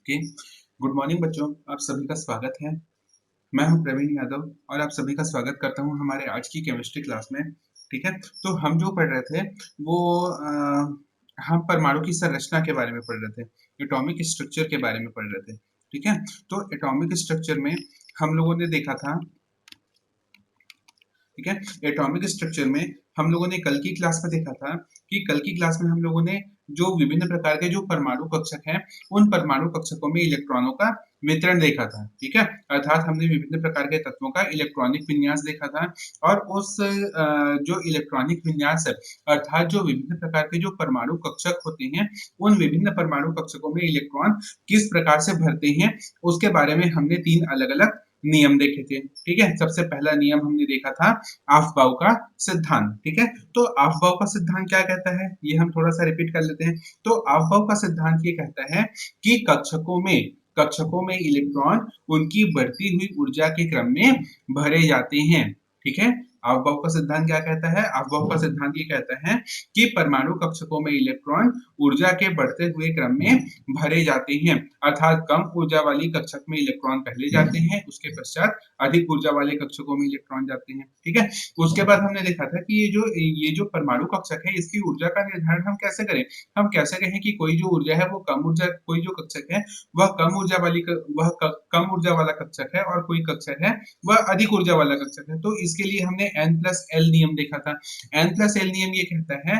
Okay. Good morning बच्चों, आप सभी का स्वागत है। मैं हूं प्रवीण यादव और आप सभी का स्वागत करता हूं हमारे आज की केमिस्ट्री क्लास में। ठीक है, तो हम जो पढ़ रहे थे वो हम परमाणु की संरचना के बारे में पढ़ रहे थे, एटॉमिक स्ट्रक्चर के बारे में पढ़ रहे थे। ठीक है, तो एटॉमिक स्ट्रक्चर में हम लोगों ने देखा था, ठीक है, एटॉमिक स्ट्रक्चर में हम लोगों ने कल की क्लास में देखा था कि कल की क्लास में हम लोगों ने जो विभिन्न प्रकार के जो परमाणु कक्षक हैं, उन परमाणु कक्षकों में इलेक्ट्रॉनों का वितरण देखा था। ठीक है, अर्थात हमने विभिन्न प्रकार के तत्वों का इलेक्ट्रॉनिक विन्यास देखा था और उस जो इलेक्ट्रॉनिक विन्यास है, अर्थात जो विभिन्न प्रकार के जो परमाणु कक्षक होते हैं, उन विभिन्न परमाणु कक्षकों में इलेक्ट्रॉन किस प्रकार से भरते हैं, उसके बारे में हमने तीन अलग-अलग नियम देखे थे। ठीक है, सबसे पहला नियम हमने देखा था अफबाउ का सिद्धांत। ठीक है, तो अफबाउ का सिद्धांत क्या कहता है, ये हम थोड़ा सा रिपीट कर लेते हैं। तो अफबाउ का सिद्धांत ये कहता है कि कक्षकों में इलेक्ट्रॉन उनकी बढ़ती हुई ऊर्जा के क्रम में भरे जाते हैं। ठीक है, अफबाउ का सिद्धांत क्या कहता है? अफबाउ का सिद्धांत ये कहता है कि परमाणु कक्षकों में इलेक्ट्रॉन ऊर्जा के बढ़ते हुए क्रम में भरे जाते हैं, अर्थात कम ऊर्जा वाली कक्षक में इलेक्ट्रॉन पहले जाते हैं, उसके पश्चात अधिक ऊर्जा वाले कक्षकों में इलेक्ट्रॉन जाते हैं। ठीक है, उसके बाद हमने देखा था कि ये जो परमाणु कक्षक है, इसकी ऊर्जा का निर्धारण हम कैसे करें? हम कैसे कहें कि कोई जो ऊर्जा है वो कम ऊर्जा, कोई जो कक्षक है वह कम ऊर्जा वाली कम ऊर्जा वाला कक्षक है और कोई कक्षक है वह अधिक ऊर्जा वाला कक्षक है। तो इसके लिए हमने n+l नियम देखा था। n+l नियम ये कहता है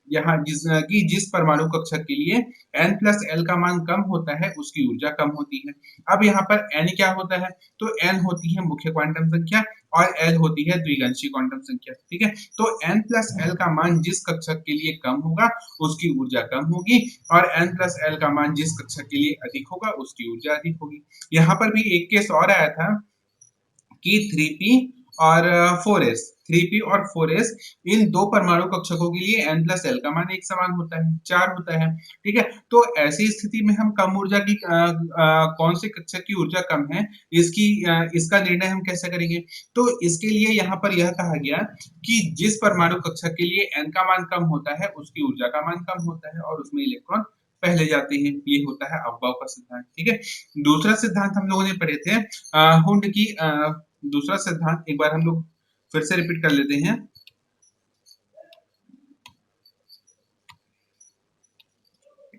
यहाँ जिस परमाणु कक्षक के लिए n+l का मान कम होता है उसकी ऊर्जा कम होती है। अब यहाँ पर n क्या होता है? तो n होती है मुख्य क्वांटम संख्या और l होती है द्विगांशी क्वांटम संख्या। ठीक है, तो n+l का मान जिस कक्षक के लिए कम होगा उसकी ऊर्जा कम होगी और n+l का मान जिस कक्षक के लिए अधिक होगा उसकी ऊर्जा अधिक होगी। यहाँ पर भी एक केस और आया था कि 3p और 4s, 3p और 4s इन दो परमाणु कक्षकों के लिए n+l का मान एक समान होता है, 4 होता है। ठीक है, तो ऐसी स्थिति में हम कम ऊर्जा की कौन से कक्षक की ऊर्जा कम है, इसका निर्णय हम कैसे करेंगे? तो इसके लिए यहाँ पर यह कहा गया कि जिस परमाणु कक्षक के लिए n का मान कम होता है उसकी ऊर्जा का मान कम होता है और उसमें इलेक्ट्रॉन पहले जाते हैं। ये होता है अफबाउ का सिद्धांत। ठीक है, दूसरा सिद्धांत हम लोगों ने पढ़े थे हुंड की दूसरा सिद्धांत एक बार हम लोग फिर से रिपीट कर लेते हैं।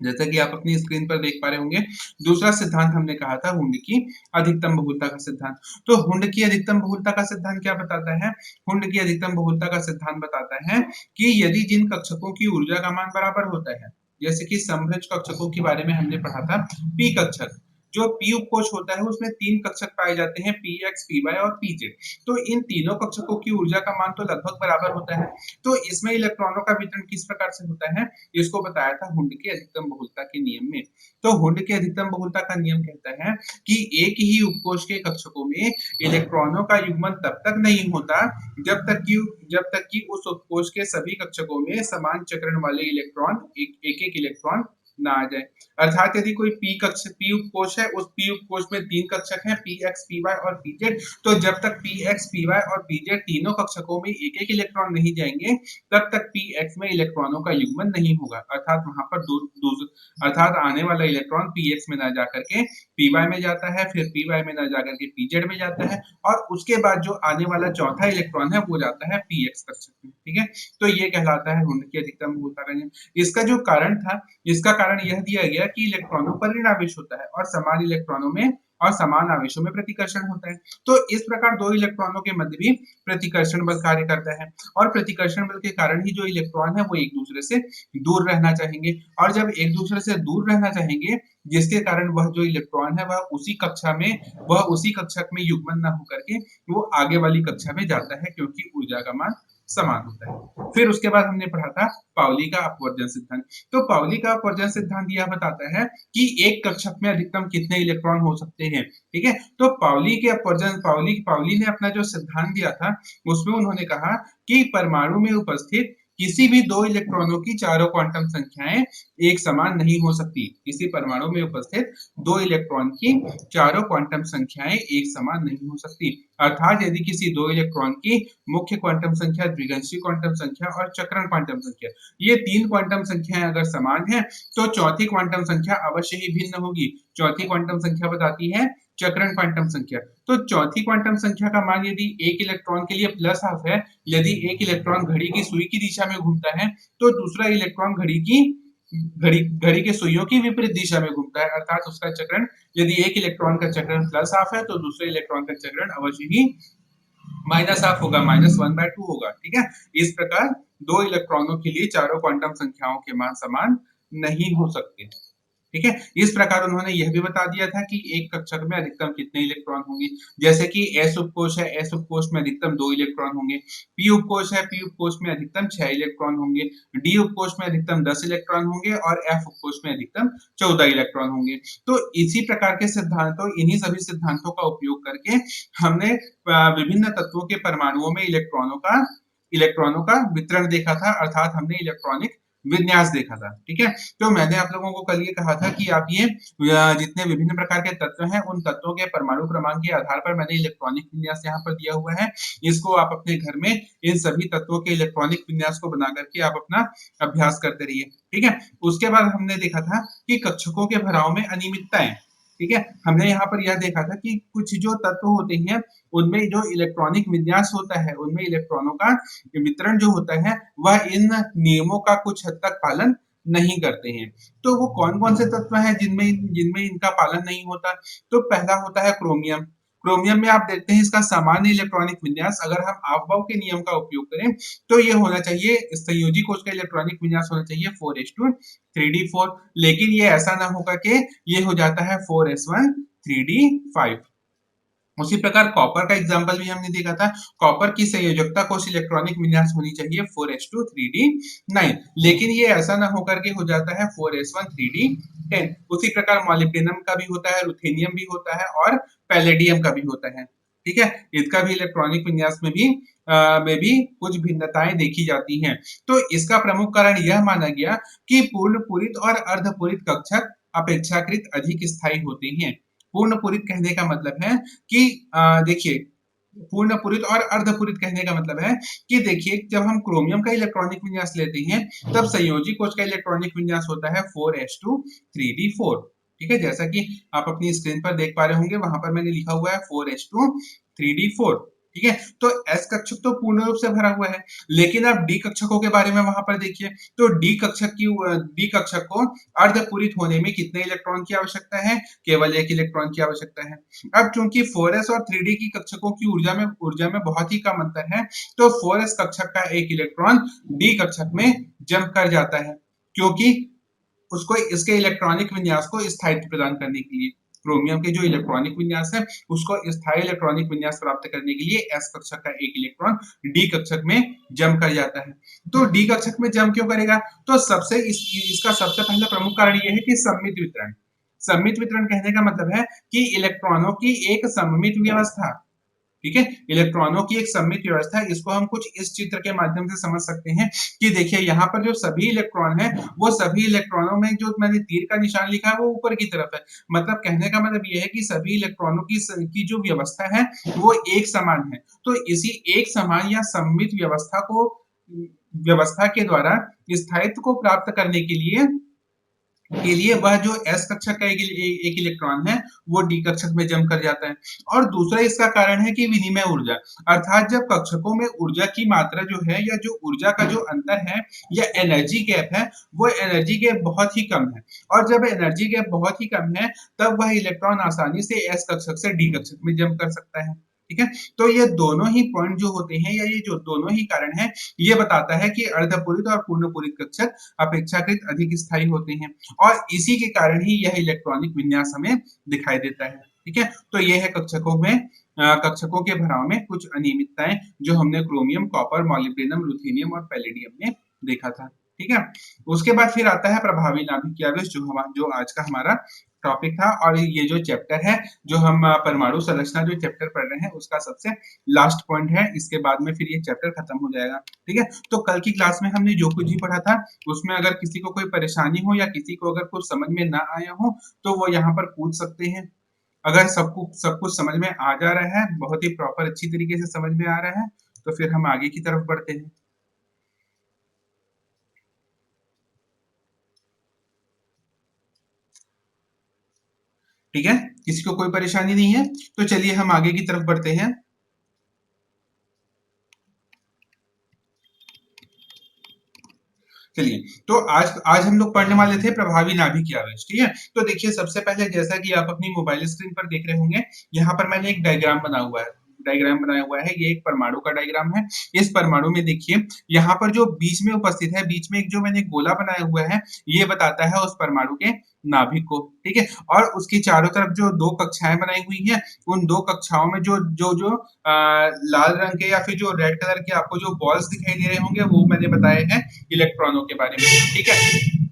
जैसा कि आप अपनी स्क्रीन पर देख पा रहे होंगे, दूसरा सिद्धांत हमने कहा था हुंड की अधिकतम बहुलता का सिद्धांत। तो हुंड की अधिकतम बहुलता का सिद्धांत क्या बताता है? हुंड की अधिकतम बहुलता का सिद्धांत बताता है कि यदि जिन कक्षकों की ऊर्जा का मान बराबर होता है, जैसे कि समभुज कक्षकों के बारे में हमने पढ़ा था, पी कक्षक, जो पी उपकोष होता है उसमें तीन कक्षक पाए जाते हैं, px, py और pz। तो इन तीनों कक्षकों की ऊर्जा का मान तो लगभग बराबर होता है। तो इसमें इलेक्ट्रॉनों का वितरण किस प्रकार से होता है, इसको बताया था हुंड की अधिकतम बहुलता के नियम में। तो हुंड की अधिकतम बहुलता का नियम कहता है कि एक ही उपकोष के कक्षकों में इलेक्ट्रॉनों का युग्मन तब तक नहीं होता जब तक कि उस उपकोष के सभी कक्षकों में समान चक्रण वाले इलेक्ट्रॉन एक इलेक्ट्रॉन ना आ जाए। अर्थात यदि कोई पी उपकोष है, उस पी उपकोष में तीन कक्षक हैं, px, py और pz, तो जब तक px, py और pz तीनों कक्षकों में एक एक इलेक्ट्रॉन नहीं जाएंगे तब तक px में इलेक्ट्रॉनों का युग्मन नहीं होगा। अर्थात वहां पर अर्थात आने वाला इलेक्ट्रॉन px में ना जाकर के py में जाता है, फिर py में ना जाकर के pz में जाता है और उसके बाद जो आने वाला चौथा इलेक्ट्रॉन है वो जाता है px कक्षक में। ठीक है, तो ये कहलाता है हुंड की अधिकतम बहुलता का नियम। इसका जो कारण था, इसका कारण यह दिया गया कि इलेक्ट्रॉनों पर ऋण आवेश होता है और समान इलेक्ट्रॉनों में और समान आवेशों में प्रतिकर्षण होता है। तो इस प्रकार दो इलेक्ट्रॉनों के मध्य भी प्रतिकर्षण बल कार्य करता है और प्रतिकर्षण बल के कारण ही जो इलेक्ट्रॉन है वो एक दूसरे से दूर रहना चाहेंगे और जब एक दूसरे से दूर रहना चाहेंगे, जिसके कारण वह जो इलेक्ट्रॉन है वह उसी कक्षक में युग्मन न होकर के वो आगे वाली कक्षा में जाता है, क्योंकि ऊर्जा का मान समान होता है। फिर उसके बाद हमने पढ़ा था पाउली का अपवर्जन सिद्धांत। तो पाउली का अपवर्जन सिद्धांत यह बताता है कि एक कक्षक में अधिकतम कितने इलेक्ट्रॉन हो सकते हैं। ठीक है, तो पाउली ने अपना जो सिद्धांत दिया था उसमें उन्होंने कहा कि परमाणु में उपस्थित किसी भी दो इलेक्ट्रॉनों की चारों क्वांटम संख्याएं एक समान नहीं हो सकती। किसी परमाणु में उपस्थित दो इलेक्ट्रॉन की चारों क्वांटम संख्याएं एक समान नहीं हो सकती। अर्थात यदि किसी दो इलेक्ट्रॉन की मुख्य क्वांटम संख्या, द्विगंशी क्वांटम संख्या और चक्रण क्वांटम संख्या, ये तीन क्वांटम संख्याएं अगर समान है तो चौथी क्वांटम संख्या अवश्य ही भिन्न होगी। चौथी क्वांटम संख्या बताती है चक्रण क्वांटम संख्या। तो चौथी क्वांटम संख्या का मान यदि एक इलेक्ट्रॉन के लिए प्लस हाफ है, यदि एक इलेक्ट्रॉन घड़ी की सुई की दिशा में घूमता है तो दूसरा इलेक्ट्रॉन घड़ी के सुइयों की विपरीत दिशा में घूमता है, अर्थात उसका चक्रण, यदि एक इलेक्ट्रॉन का चक्रण प्लस हाफ है तो दूसरे इलेक्ट्रॉन का चक्रण अवश्य ही माइनस हाफ होगा, -1/2 होगा। ठीक है, इस प्रकार दो इलेक्ट्रॉनों के लिए चारों क्वांटम संख्याओं के मान समान नहीं हो सकते। ठीक है, इस प्रकार उन्होंने यह भी बता दिया था कि एक कक्षक में अधिकतम कितने इलेक्ट्रॉन होंगे। जैसे कि एस उपकोष है, एस उपकोष में अधिकतम 2 इलेक्ट्रॉन होंगे। पी उपकोष है, पी उपकोष में अधिकतम 6 इलेक्ट्रॉन होंगे। डी उपकोष में अधिकतम 10 इलेक्ट्रॉन होंगे और एफ उपकोष में अधिकतम 14 इलेक्ट्रॉन होंगे। तो इसी प्रकार के सिद्धांतों, इन्हीं सभी सिद्धांतों का उपयोग करके हमने विभिन्न तत्वों के परमाणुओं में इलेक्ट्रॉनों का वितरण देखा था, अर्थात हमने इलेक्ट्रॉनिक विन्यास देखा था। ठीक है, तो मैंने आप लोगों को कल ये कहा था कि आप ये जितने विभिन्न प्रकार के तत्व हैं उन तत्वों के परमाणु क्रमांक के आधार पर मैंने इलेक्ट्रॉनिक विन्यास यहाँ पर दिया हुआ है। इसको आप अपने घर में इन सभी तत्वों के इलेक्ट्रॉनिक विन्यास को बना करके आप अपना अभ्यास करते रहिए। ठीक है, उसके बाद हमने देखा था कि कक्षकों के भराव में अनियमितताएं। ठीक है, हमने यहाँ पर यह देखा था कि कुछ जो तत्व होते हैं उनमें जो इलेक्ट्रॉनिक विन्यास होता है, उनमें इलेक्ट्रॉनों का वितरण जो होता है वह इन नियमों का कुछ हद तक पालन नहीं करते हैं। तो वो कौन-कौन से तत्व हैं जिनमें जिनमें इनका पालन नहीं होता? तो पहला होता है क्रोमियम। क्रोमियम में आप देखते हैं इसका सामान्य इलेक्ट्रॉनिक विन्यास, अगर हम अफबाउ के नियम का उपयोग करें तो ये होना चाहिए, संयोजी कोश का इलेक्ट्रॉनिक विन्यास होना चाहिए 4:3d4, लेकिन ये ऐसा ना होकर के ये हो जाता है 4s1 3d5। उसी प्रकार कॉपर का एग्जांपल भी हमने देखा था। कॉपर की संयोजकता कोश इलेक्ट्रॉनिक विन्यास होनी चाहिए 4s2 3d9, लेकिन ये ऐसा ना होकर के हो जाता है 4s1 3d10। उसी प्रकार मॉलिब्डेनम का भी होता है, रुथेनियम भी होता है और पैलेडियम का भी होता है। ठीक है, इसका भी इलेक्ट्रॉनिक विन्यास में भी कुछ भिन्नताएं देखी जाती हैं। तो इसका प्रमुख कारण यह माना गया कि पूर्ण पूरित और अर्धपूरित कक्षक अपेक्षाकृत अधिक स्थायी होते हैं। पूर्ण पूरित कहने का मतलब है कि देखिए, पूर्ण पूरित और अर्धपूरित कहने का मतलब है कि देखिए, जब हम क्रोमियम का इलेक्ट्रॉनिक विन्यास लेते हैं तब संयोजी कोश का इलेक्ट्रॉनिक विन्यास होता है 4s2 3d4। ठीक है, जैसा कि आप अपनी स्क्रीन पर देख पा रहे होंगे, वहां पर मैंने लिखा हुआ है 4s2 3d4। ठीक है, तो एस कक्षक तो पूर्ण रूप से भरा हुआ है, लेकिन अब डी कक्षकों के बारे में वहां पर देखिए, तो डी कक्षक को अर्धपूरित होने में कितने इलेक्ट्रॉन की आवश्यकता है? केवल एक इलेक्ट्रॉन की आवश्यकता है। अब चूंकि 4s और 3d की कक्षकों की ऊर्जा में बहुत ही कम अंतर है, तो 4s कक्षक का एक इलेक्ट्रॉन डी कक्षक में जंप कर जाता है, क्योंकि उसको इसके इलेक्ट्रॉनिक विन्यास को स्थायित्व प्रदान करने के लिए, क्रोमियम के जो इलेक्ट्रॉनिक विन्यास है उसको स्थायी इलेक्ट्रॉनिक विन्यास प्राप्त करने के लिए एस कक्षक का एक इलेक्ट्रॉन डी कक्षक में जम कर जाता है। तो डी कक्षक में जम क्यों करेगा? तो इसका सबसे पहला प्रमुख कारण यह है कि सममित वितरण। सममित वितरण कहने का मतलब है कि इलेक्ट्रॉनों की एक सममित व्यवस्था। ठीक है, इलेक्ट्रॉनों की एक सममित व्यवस्था, इसको हम कुछ इस चित्र के माध्यम से समझ सकते हैं कि देखिए, यहाँ पर जो सभी इलेक्ट्रॉन है वो सभी इलेक्ट्रॉनों में जो मैंने तीर का निशान लिखा है वो ऊपर की तरफ है। मतलब कहने का मतलब ये है कि सभी इलेक्ट्रॉनों की जो व्यवस्था है वो एक समान है। तो इसी एक समान या सममित व्यवस्था के द्वारा स्थायित्व को प्राप्त करने के लिए वह जो एस कक्षक का एक इलेक्ट्रॉन है वो डी कक्षक में जम कर जाता है। और दूसरा इसका कारण है कि विनिमय ऊर्जा, अर्थात जब कक्षकों में ऊर्जा की मात्रा जो है या जो ऊर्जा का जो अंतर है या एनर्जी गैप है, वो एनर्जी गैप बहुत ही कम है। और जब एनर्जी गैप बहुत ही कम है तब वह इलेक्ट्रॉन आसानी से एस कक्षक से डी कक्षक में जम कर सकता है। ठीक है, तो ये दोनों ही पॉइंट जो होते हैं या ये जो दोनों ही कारण है, ये बताता है कि अर्धपूरित और पूर्ण पूरित कक्षक अपेक्षाकृत अधिक स्थायी होते हैं और इसी के कारण ही यह इलेक्ट्रॉनिक विन्यास हमें दिखाई देता है। ठीक है, तो ये है कक्षकों के भराव में कुछ अनियमितताएं जो हमने क्रोमियम, कॉपर, मॉलिब्डेनम, रुथेनियम और पैलेडियम में देखा था। ठीक है, उसके बाद फिर आता है प्रभावी नाभिकीय आवेश, जो आज का हमारा टॉपिक था और ये जो चैप्टर है, जो हम परमाणु संरचना जो चैप्टर पढ़ रहे हैं उसका सबसे लास्ट पॉइंट है। इसके बाद में फिर ये चैप्टर खत्म हो जाएगा। ठीक है, तो कल की क्लास में हमने जो कुछ भी पढ़ा था उसमें अगर किसी को कोई परेशानी हो या किसी को अगर कुछ समझ में ना आया हो तो वो यहाँ पर पूछ सकते हैं। अगर सब कुछ समझ में आ जा रहा है, बहुत ही प्रॉपर अच्छी तरीके से समझ में आ रहा है, तो फिर हम आगे की तरफ बढ़ते हैं। ठीक है, किसी को कोई परेशानी नहीं है, तो चलिए हम आगे की तरफ बढ़ते हैं। चलिए, तो आज आज हम लोग पढ़ने वाले थे प्रभावी नाभिकीय आवेश। ठीक है, तो देखिए सबसे पहले जैसा कि आप अपनी मोबाइल स्क्रीन पर देख रहे होंगे, यहाँ पर मैंने एक डायग्राम बनाया हुआ है। ये एक परमाणु का डायग्राम है। इस परमाणु में देखिए यहाँ पर जो बीच में उपस्थित है, बीच में एक जो मैंने गोला बनाया हुआ है, ये बताता है उस परमाणु के नाभिक को। ठीक है, और उसकी चारों तरफ जो दो कक्षाएं बनाई हुई हैं, उन दो कक्षाओं में जो जो जो लाल रंग के या फिर जो रेड कलर के आपको जो बॉल्स दिखाई दे रहे होंगे, वो मैंने बताए हैं इलेक्ट्रॉनों के बारे में। ठीक है,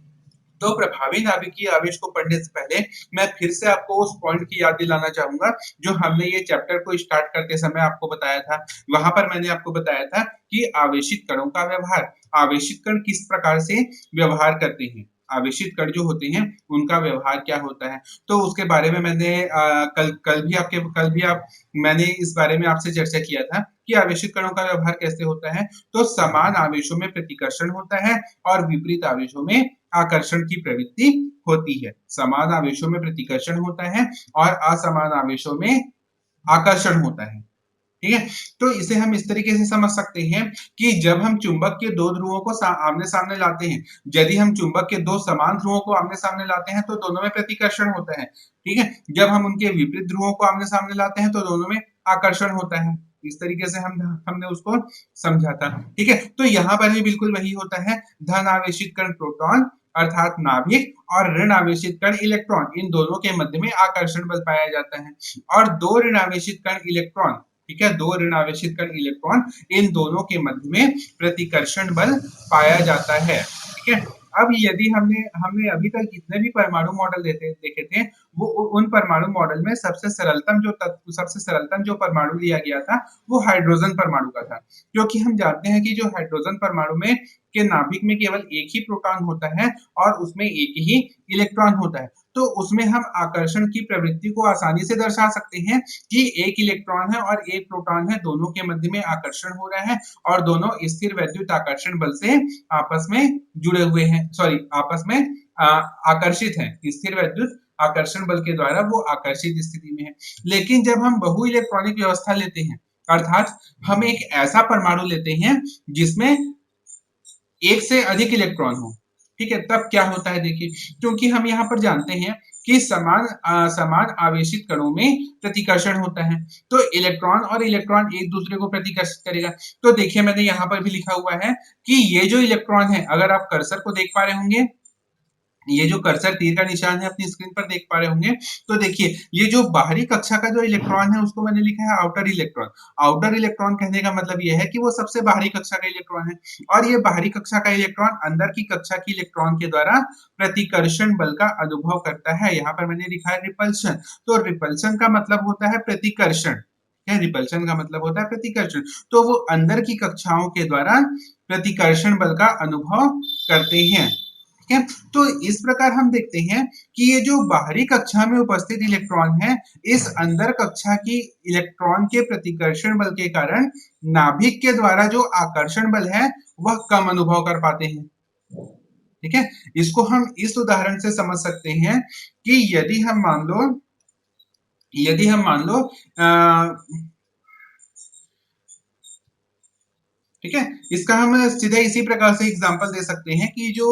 तो प्रभावी नाभिकीय आवेश को पढ़ने से पहले मैं फिर से आपको उस पॉइंट की याद दिलाना चाहूंगा जो हमने ये चैप्टर को स्टार्ट करते समय आपको बताया था। वहां पर मैंने आपको बताया था कि आवेशित कणों का व्यवहार, आवेशित कण किस प्रकार से व्यवहार करते हैं, आवेशित कण जो होते हैं उनका व्यवहार क्या होता है। तो उसके बारे में मैंने कल भी आप मैंने इस बारे में आपसे चर्चा किया था कि आवेशित कणों का व्यवहार कैसे होता है। तो समान आवेशों में प्रतिकर्षण होता है और विपरीत आवेशों में आकर्षण की प्रवृत्ति होती है। समान आवेशों में प्रतिकर्षण होता है और असमान आवेशों में आकर्षण होता है। ठीक है, तो इसे हम इस तरीके से समझ सकते हैं कि जब हम चुंबक के दो ध्रुवों को आमने सामने लाते हैं, यदि हम चुंबक के दो समान ध्रुवों को आमने सामने लाते हैं तो दोनों में प्रतिकर्षण होता है। ठीक है, जब हम उनके विपरीत ध्रुवों को आमने सामने लाते हैं तो दोनों में आकर्षण होता है। इस तरीके से हमने उसको समझा था। ठीक है, तो यहाँ पर भी बिल्कुल वही होता है। धन आवेशित कण प्रोटॉन अर्थात नाभिक और ऋण आवेशित कण इलेक्ट्रॉन, इन दोनों के मध्य में आकर्षण बल पाया जाता है। और दो ऋण आवेशित कण इलेक्ट्रॉन, ठीक है, दो ऋण आवेशित कण इलेक्ट्रॉन, इन दोनों के मध्य में प्रतिकर्षण बल पाया जाता है। ठीक है, अब यदि हमने हमने अभी तक जितने भी परमाणु मॉडल देखे थे, वो उन परमाणु मॉडल में सबसे सरलतम जो परमाणु लिया गया था वो हाइड्रोजन परमाणु का था। क्योंकि हम जानते हैं कि जो हाइड्रोजन परमाणु में के नाभिक में केवल एक ही प्रोटॉन होता है और उसमें एक ही इलेक्ट्रॉन होता है। तो उसमें हम आकर्षण की प्रवृत्ति को आसानी से दर्शा सकते हैं कि एक इलेक्ट्रॉन है और एक प्रोटॉन है, दोनों के मध्य में आकर्षण हो रहा है और दोनों स्थिर वैद्युत आकर्षण बल से आपस में जुड़े हुए हैं, आपस में आकर्षित हैं। स्थिर वैद्युत आकर्षण बल के द्वारा वो आकर्षित स्थिति में है। लेकिन जब हम बहु इलेक्ट्रॉनिक व्यवस्था लेते हैं, अर्थात हम एक ऐसा परमाणु लेते हैं जिसमें एक से अधिक इलेक्ट्रॉन हो, ठीक है, तब क्या होता है देखिए, क्योंकि हम यहाँ पर जानते हैं कि समान आवेशित कणों में प्रतिकर्षण होता है, तो इलेक्ट्रॉन और इलेक्ट्रॉन एक दूसरे को प्रतिकर्षित करेगा। तो देखिए मैंने यहाँ पर भी लिखा हुआ है कि ये जो इलेक्ट्रॉन है, अगर आप कर्सर को देख पा रहे होंगे, ये जो कर्सर तीर का निशान है अपनी स्क्रीन पर देख पा रहे होंगे, तो देखिए ये जो बाहरी कक्षा का जो इलेक्ट्रॉन है उसको मैंने लिखा है आउटर इलेक्ट्रॉन। आउटर इलेक्ट्रॉन कहने का मतलब ये है कि वो सबसे बाहरी कक्षा का इलेक्ट्रॉन है और ये बाहरी कक्षा का इलेक्ट्रॉन अंदर की कक्षा की इलेक्ट्रॉन के द्वारा प्रतिकर्षण बल का अनुभव करता है। यहाँ पर मैंने लिखा है रिपल्शन। तो रिपल्शन का मतलब होता है प्रतिकर्षण, रिपल्शन का मतलब होता है प्रतिकर्षण। तो वो अंदर की कक्षाओं के द्वारा प्रतिकर्षण बल का अनुभव करते हैं। ठीक है, तो इस प्रकार हम देखते हैं कि ये जो बाहरी कक्षा में उपस्थित इलेक्ट्रॉन है, इस अंदर कक्षा की इलेक्ट्रॉन के प्रतिकर्षण बल के कारण नाभिक के द्वारा जो आकर्षण बल है वह कम अनुभव कर पाते हैं। ठीक है, इसको हम इस उदाहरण से समझ सकते हैं कि यदि हम मान लो ठीक है, इसका हम सीधे इसी प्रकार से एग्जांपल दे सकते हैं कि जो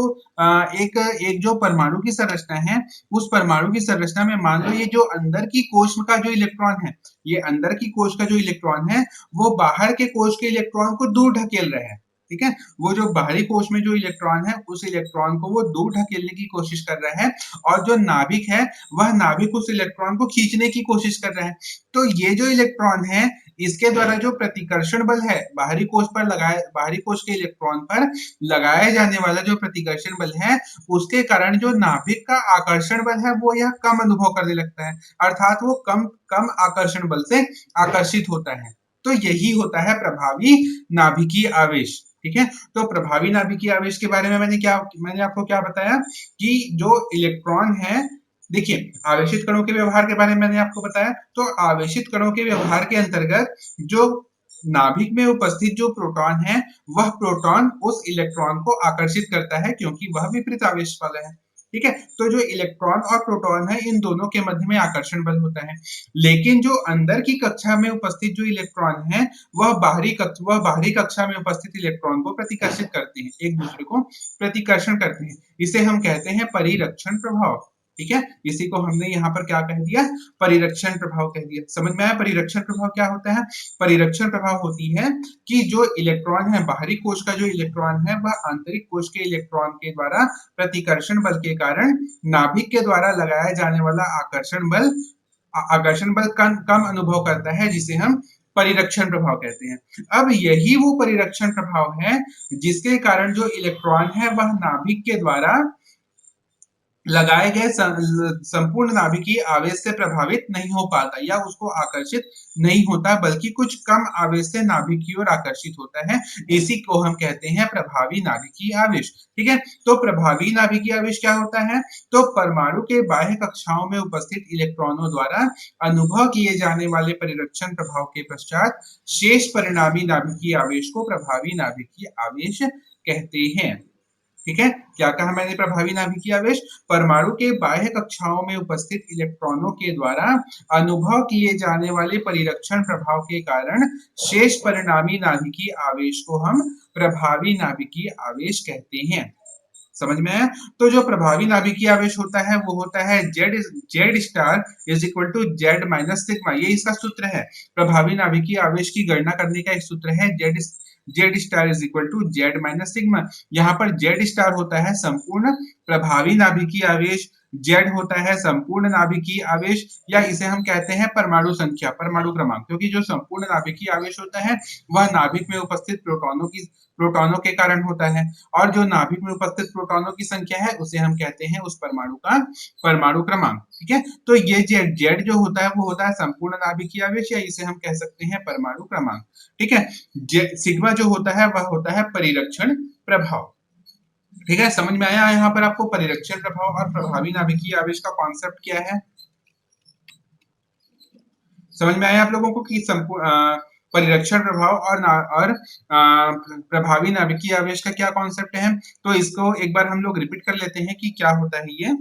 एक जो परमाणु की संरचना है, उस परमाणु की संरचना में मान लो ये जो अंदर की कोश का जो इलेक्ट्रॉन है, ये अंदर की कोश का जो इलेक्ट्रॉन है वो बाहर के कोश के इलेक्ट्रॉन को दूर ढकेल रहा है। ठीक है? वो जो बाहरी कोश में जो इलेक्ट्रॉन है, उस इलेक्ट्रॉन को वो दूर ढकेलने की कोशिश कर रहा है और जो नाभिक है, वह नाभिक उस इलेक्ट्रॉन को खींचने की कोशिश कर रहा है। तो ये जो इलेक्ट्रॉन है, इसके द्वारा जो प्रतिकर्षण बल है, बाहरी कोश के इलेक्ट्रॉन पर लगाया जाने वाला जो प्रतिकर्षण बल है, उसके कारण जो नाभिक का आकर्षण बल है, वो यह कम अनुभव करने लगता है। अर्थात वो कम कम आकर्षण बल से आकर्षित होता है। तो यही होता है प्रभावी नाभिकीय आवेश। ठीक है? तो प्रभावी नाभिकीय आवेश के बारे में मैंने आपको क्या बताया कि जो इलेक्ट्रॉन है, देखिए आवेशित कणों के व्यवहार के बारे में मैंने आपको बताया। तो आवेशित कणों के व्यवहार के अंतर्गत जो नाभिक में उपस्थित जो प्रोटॉन है, वह प्रोटॉन उस इलेक्ट्रॉन को आकर्षित करता है क्योंकि वह विपरीत आवेश वाला है। ठीक है? तो जो इलेक्ट्रॉन और प्रोटॉन है, इन दोनों के मध्य में आकर्षण बल होता है। लेकिन जो अंदर की कक्षा में उपस्थित जो इलेक्ट्रॉन है, वह बाहरी कक्षा में उपस्थित इलेक्ट्रॉन को प्रतिकर्षित करते हैं, एक दूसरे को प्रतिकर्षण करते हैं। इसे हम कहते हैं परिरक्षण प्रभाव। ठीक है? इसी को हमने यहाँ पर क्या कह दिया? परिरक्षण प्रभाव कह दिया। समझ में आया परिरक्षण प्रभाव क्या होता है? परिरक्षण प्रभाव होती है कि जो इलेक्ट्रॉन है, बाहरी कोश का जो इलेक्ट्रॉन है, वह आंतरिक कोश के इलेक्ट्रॉन के द्वारा प्रतिकर्षण बल के कारण नाभिक के द्वारा लगाया जाने वाला आकर्षण बल कम अनुभव करता है, जिसे हम परिरक्षण प्रभाव कहते हैं। अब यही वो परिरक्षण प्रभाव है जिसके कारण जो इलेक्ट्रॉन है, वह नाभिक के द्वारा लगाए गए संपूर्ण नाभिकीय आवेश से प्रभावित नहीं हो पाता या उसको आकर्षित नहीं होता, बल्कि कुछ कम आवेश से नाभिक की ओर आकर्षित होता है। इसी को हम कहते हैं प्रभावी नाभिकीय आवेश। ठीक है? तो प्रभावी नाभिकीय आवेश क्या होता है? तो परमाणु के बाह्य कक्षाओं में उपस्थित इलेक्ट्रॉनों द्वारा अनुभव किए जाने वाले परिरक्षण प्रभाव के पश्चात शेष परिणामी नाभिकीय आवेश को प्रभावी नाभिकीय आवेश कहते हैं। ठीक है? क्या कहा मैंने? प्रभावी नाभिकीय आवेश परमाणु के बाह्य कक्षाओं में उपस्थित इलेक्ट्रॉनों के द्वारा अनुभव किए जाने वाले परिरक्षण प्रभाव के कारण शेष परिणामी नाभिकीय आवेश को हम प्रभावी नाभिकीय आवेश कहते हैं। समझ में आया? तो जो प्रभावी नाभिकीय आवेश होता है, वो होता है Z star is equal to Z minus sigma. ये इसका सूत्र है। प्रभावी नाभिकीय आवेश की गणना करने का एक सूत्र है Z star is equal to Z minus sigma. यहाँ पर जेड स्टार होता है संपूर्ण प्रभावी नाभिकीय आवेश, जेड होता है संपूर्ण नाभिकीय आवेश, या इसे हम कहते हैं परमाणु संख्या, परमाणु क्रमांक। क्योंकि जो संपूर्ण नाभिकीय आवेश होता है, वह नाभिक में उपस्थित प्रोटॉनों के कारण होता है, और जो नाभिक में उपस्थित प्रोटॉनों की संख्या है, उसे हम कहते हैं उस परमाणु का परमाणु क्रमांक। ठीक है? तो ये जेड जो होता है, वो होता है संपूर्ण नाभिकीय आवेश, या इसे हम कह सकते हैं परमाणु क्रमांक। ठीक है? सिग्मा जो होता है, वह होता है परिरक्षण प्रभाव। ठीक है? समझ में आया यहाँ पर आपको परिरक्षण प्रभाव और प्रभावी नाभिकीय आवेश का कॉन्सेप्ट क्या है? समझ में आया आप लोगों को कि परिरक्षण प्रभाव और प्रभावी नाभिकीय आवेश का क्या कॉन्सेप्ट है? तो इसको एक बार हम लोग रिपीट कर लेते हैं कि क्या होता है ये।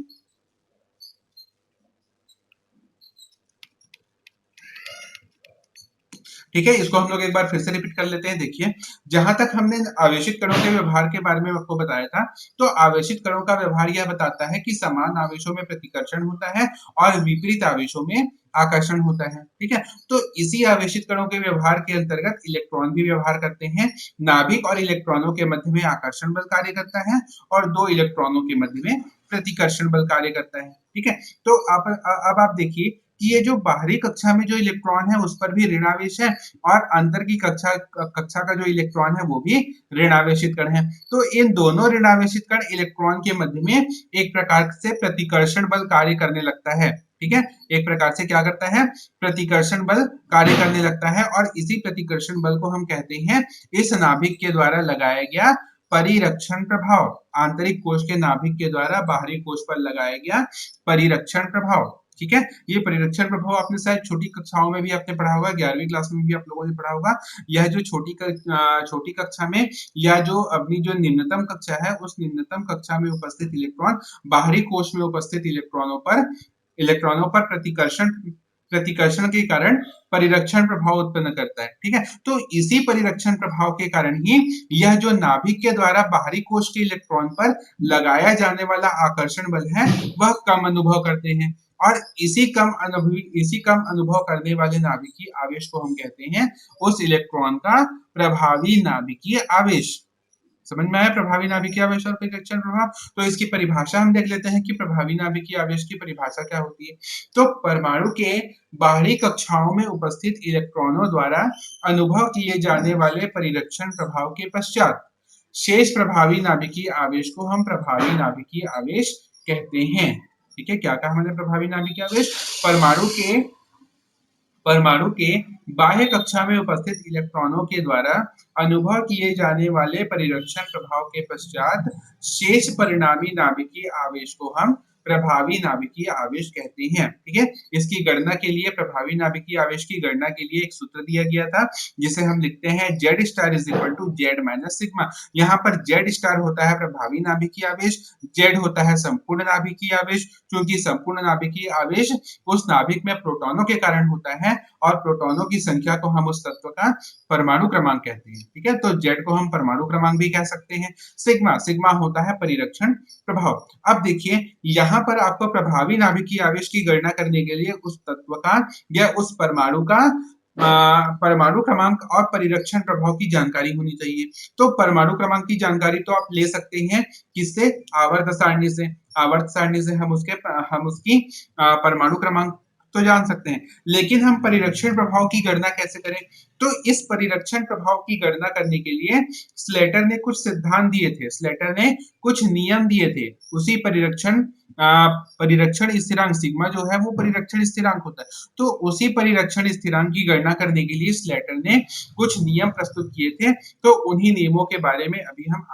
ठीक है? इसको हम लोग एक बार फिर से रिपीट कर लेते हैं। देखिए, जहां तक हमने आवेशित कणों के व्यवहार के बारे में आपको बताया था, तो आवेशित कणों का व्यवहार यह बताता है कि समान आवेशों में प्रतिकर्षण होता है और विपरीत आवेशों में आकर्षण होता है। ठीक है? तो इसी आवेशित कणों के व्यवहार के अंतर्गत इलेक्ट्रॉन भी व्यवहार करते हैं। नाभिक और इलेक्ट्रॉनों के मध्य में आकर्षण बल कार्य करता है और दो इलेक्ट्रॉनों के मध्य में प्रतिकर्षण बल कार्य करता है। ठीक है? तो अब आप देखिए कि ये जो बाहरी कक्षा में जो इलेक्ट्रॉन है, उस पर भी ऋणावेश है, और अंदर की कक्षा का जो इलेक्ट्रॉन है, वो भी ऋणावेशित कण है। तो इन दोनों ऋणावेशित कण इलेक्ट्रॉन के मध्य में एक प्रकार से प्रतिकर्षण बल कार्य करने लगता है। ठीक है? एक प्रकार से क्या करता है? प्रतिकर्षण बल कार्य करने लगता है, और इसी प्रतिकर्षण बल को हम कहते हैं इस नाभिक के द्वारा लगाया गया परिरक्षण प्रभाव। आंतरिक कोश के नाभिक के द्वारा बाहरी कोश पर लगाया गया परिरक्षण प्रभाव। ठीक है? ये परिरक्षण प्रभाव आपने शायद छोटी कक्षाओं में भी आपने पढ़ा होगा, 11वीं क्लास में भी आप लोगों ने पढ़ा होगा। यह जो छोटी कक्षा में, या जो अपनी जो निम्नतम कक्षा है, उस निम्नतम कक्षा में उपस्थित इलेक्ट्रॉन बाहरी कोश में उपस्थित इलेक्ट्रॉनों पर प्रतिकर्षण के कारण परिरक्षण प्रभाव उत्पन्न करता है। ठीक है? तो इसी परिरक्षण प्रभाव के कारण ही यह जो नाभिक के द्वारा बाहरी कोश के इलेक्ट्रॉन पर लगाया जाने वाला आकर्षण बल है, वह कम अनुभव करते हैं, और इसी कम अनुभव करने वाले नाभिकीय आवेश को हम कहते हैं उस इलेक्ट्रॉन का प्रभावी नाभिकीय आवेश। समझ में आया प्रभावी नाभिकीय आवेश और परिरक्षण प्रभाव। तो इसकी परिभाषा हम देख लेते हैं कि प्रभावी नाभिकीय आवेश की परिभाषा क्या होती है। तो परमाणु के बाहरी कक्षाओं में उपस्थित इलेक्ट्रॉनों द्वारा अनुभव किए जाने वाले परिरक्षण प्रभाव के पश्चात शेष प्रभावी नाभिकीय आवेश को हम प्रभावी नाभिकीय आवेश कहते हैं। ठीक है, क्या कहा मैंने प्रभावी नाभिकीय आवेश? परमाणु के बाह्य कक्षा में उपस्थित इलेक्ट्रॉनों के द्वारा अनुभव किए जाने वाले परिरक्षण प्रभाव के पश्चात शेष परिणामी नाभिकीय आवेश को हम प्रभावी नाभिकीय आवेश कहते हैं। ठीक है, इसकी गणना के लिए प्रभावी नाभिकीय आवेश की गणना के लिए एक सूत्र दिया गया था जिसे हम लिखते हैं Z star is equal to Z minus sigma. यहाँ पर Z स्टार होता है प्रभावी नाभिकीय आवेश, Z होता है संपूर्ण नाभिकीय आवेश, क्योंकि संपूर्ण नाभिकीय आवेश उस नाभिक में प्रोटॉनों के कारण होता है और प्रोटॉनों की संख्या को हम उस तत्व का परमाणु क्रमांक कहते हैं। ठीक है, तो Z को हम परमाणु क्रमांक भी कह सकते हैं। सिग्मा होता है परिरक्षण प्रभाव। अब देखिए यहाँ पर आपको प्रभावी नाभिकीय आवेश की गणना करने के लिए उस तत्व का या उस परमाणु का परमाणु क्रमांक और परिरक्षण प्रभाव की जानकारी होनी चाहिए। तो परमाणु क्रमांक की जानकारी तो आप ले सकते हैं किससे? आवर्त सारणी से। आवर्त सारणी से हम उसकी परमाणु क्रमांक तो जान सकते हैं, लेकिन हम परिरक्षण प्रभाव की गणना कैसे करें? तो इस परिरक्षण प्रभाव की गणना करने के लिए स्लेटर ने कुछ सिद्धांत दिए थे, स्लेटर ने कुछ नियम दिए थे। उसी परिरक्षण स्थिरांक सिग्मा जो है वो परिरक्षण स्थिरांक होता है, तो उसी परिरक्षण स्थिरांक की गणना करने के लिए स्लेटर ने कुछ नियम प्रस्तुत किए थे। तो उन्हीं नियमों के बारे में अभी हम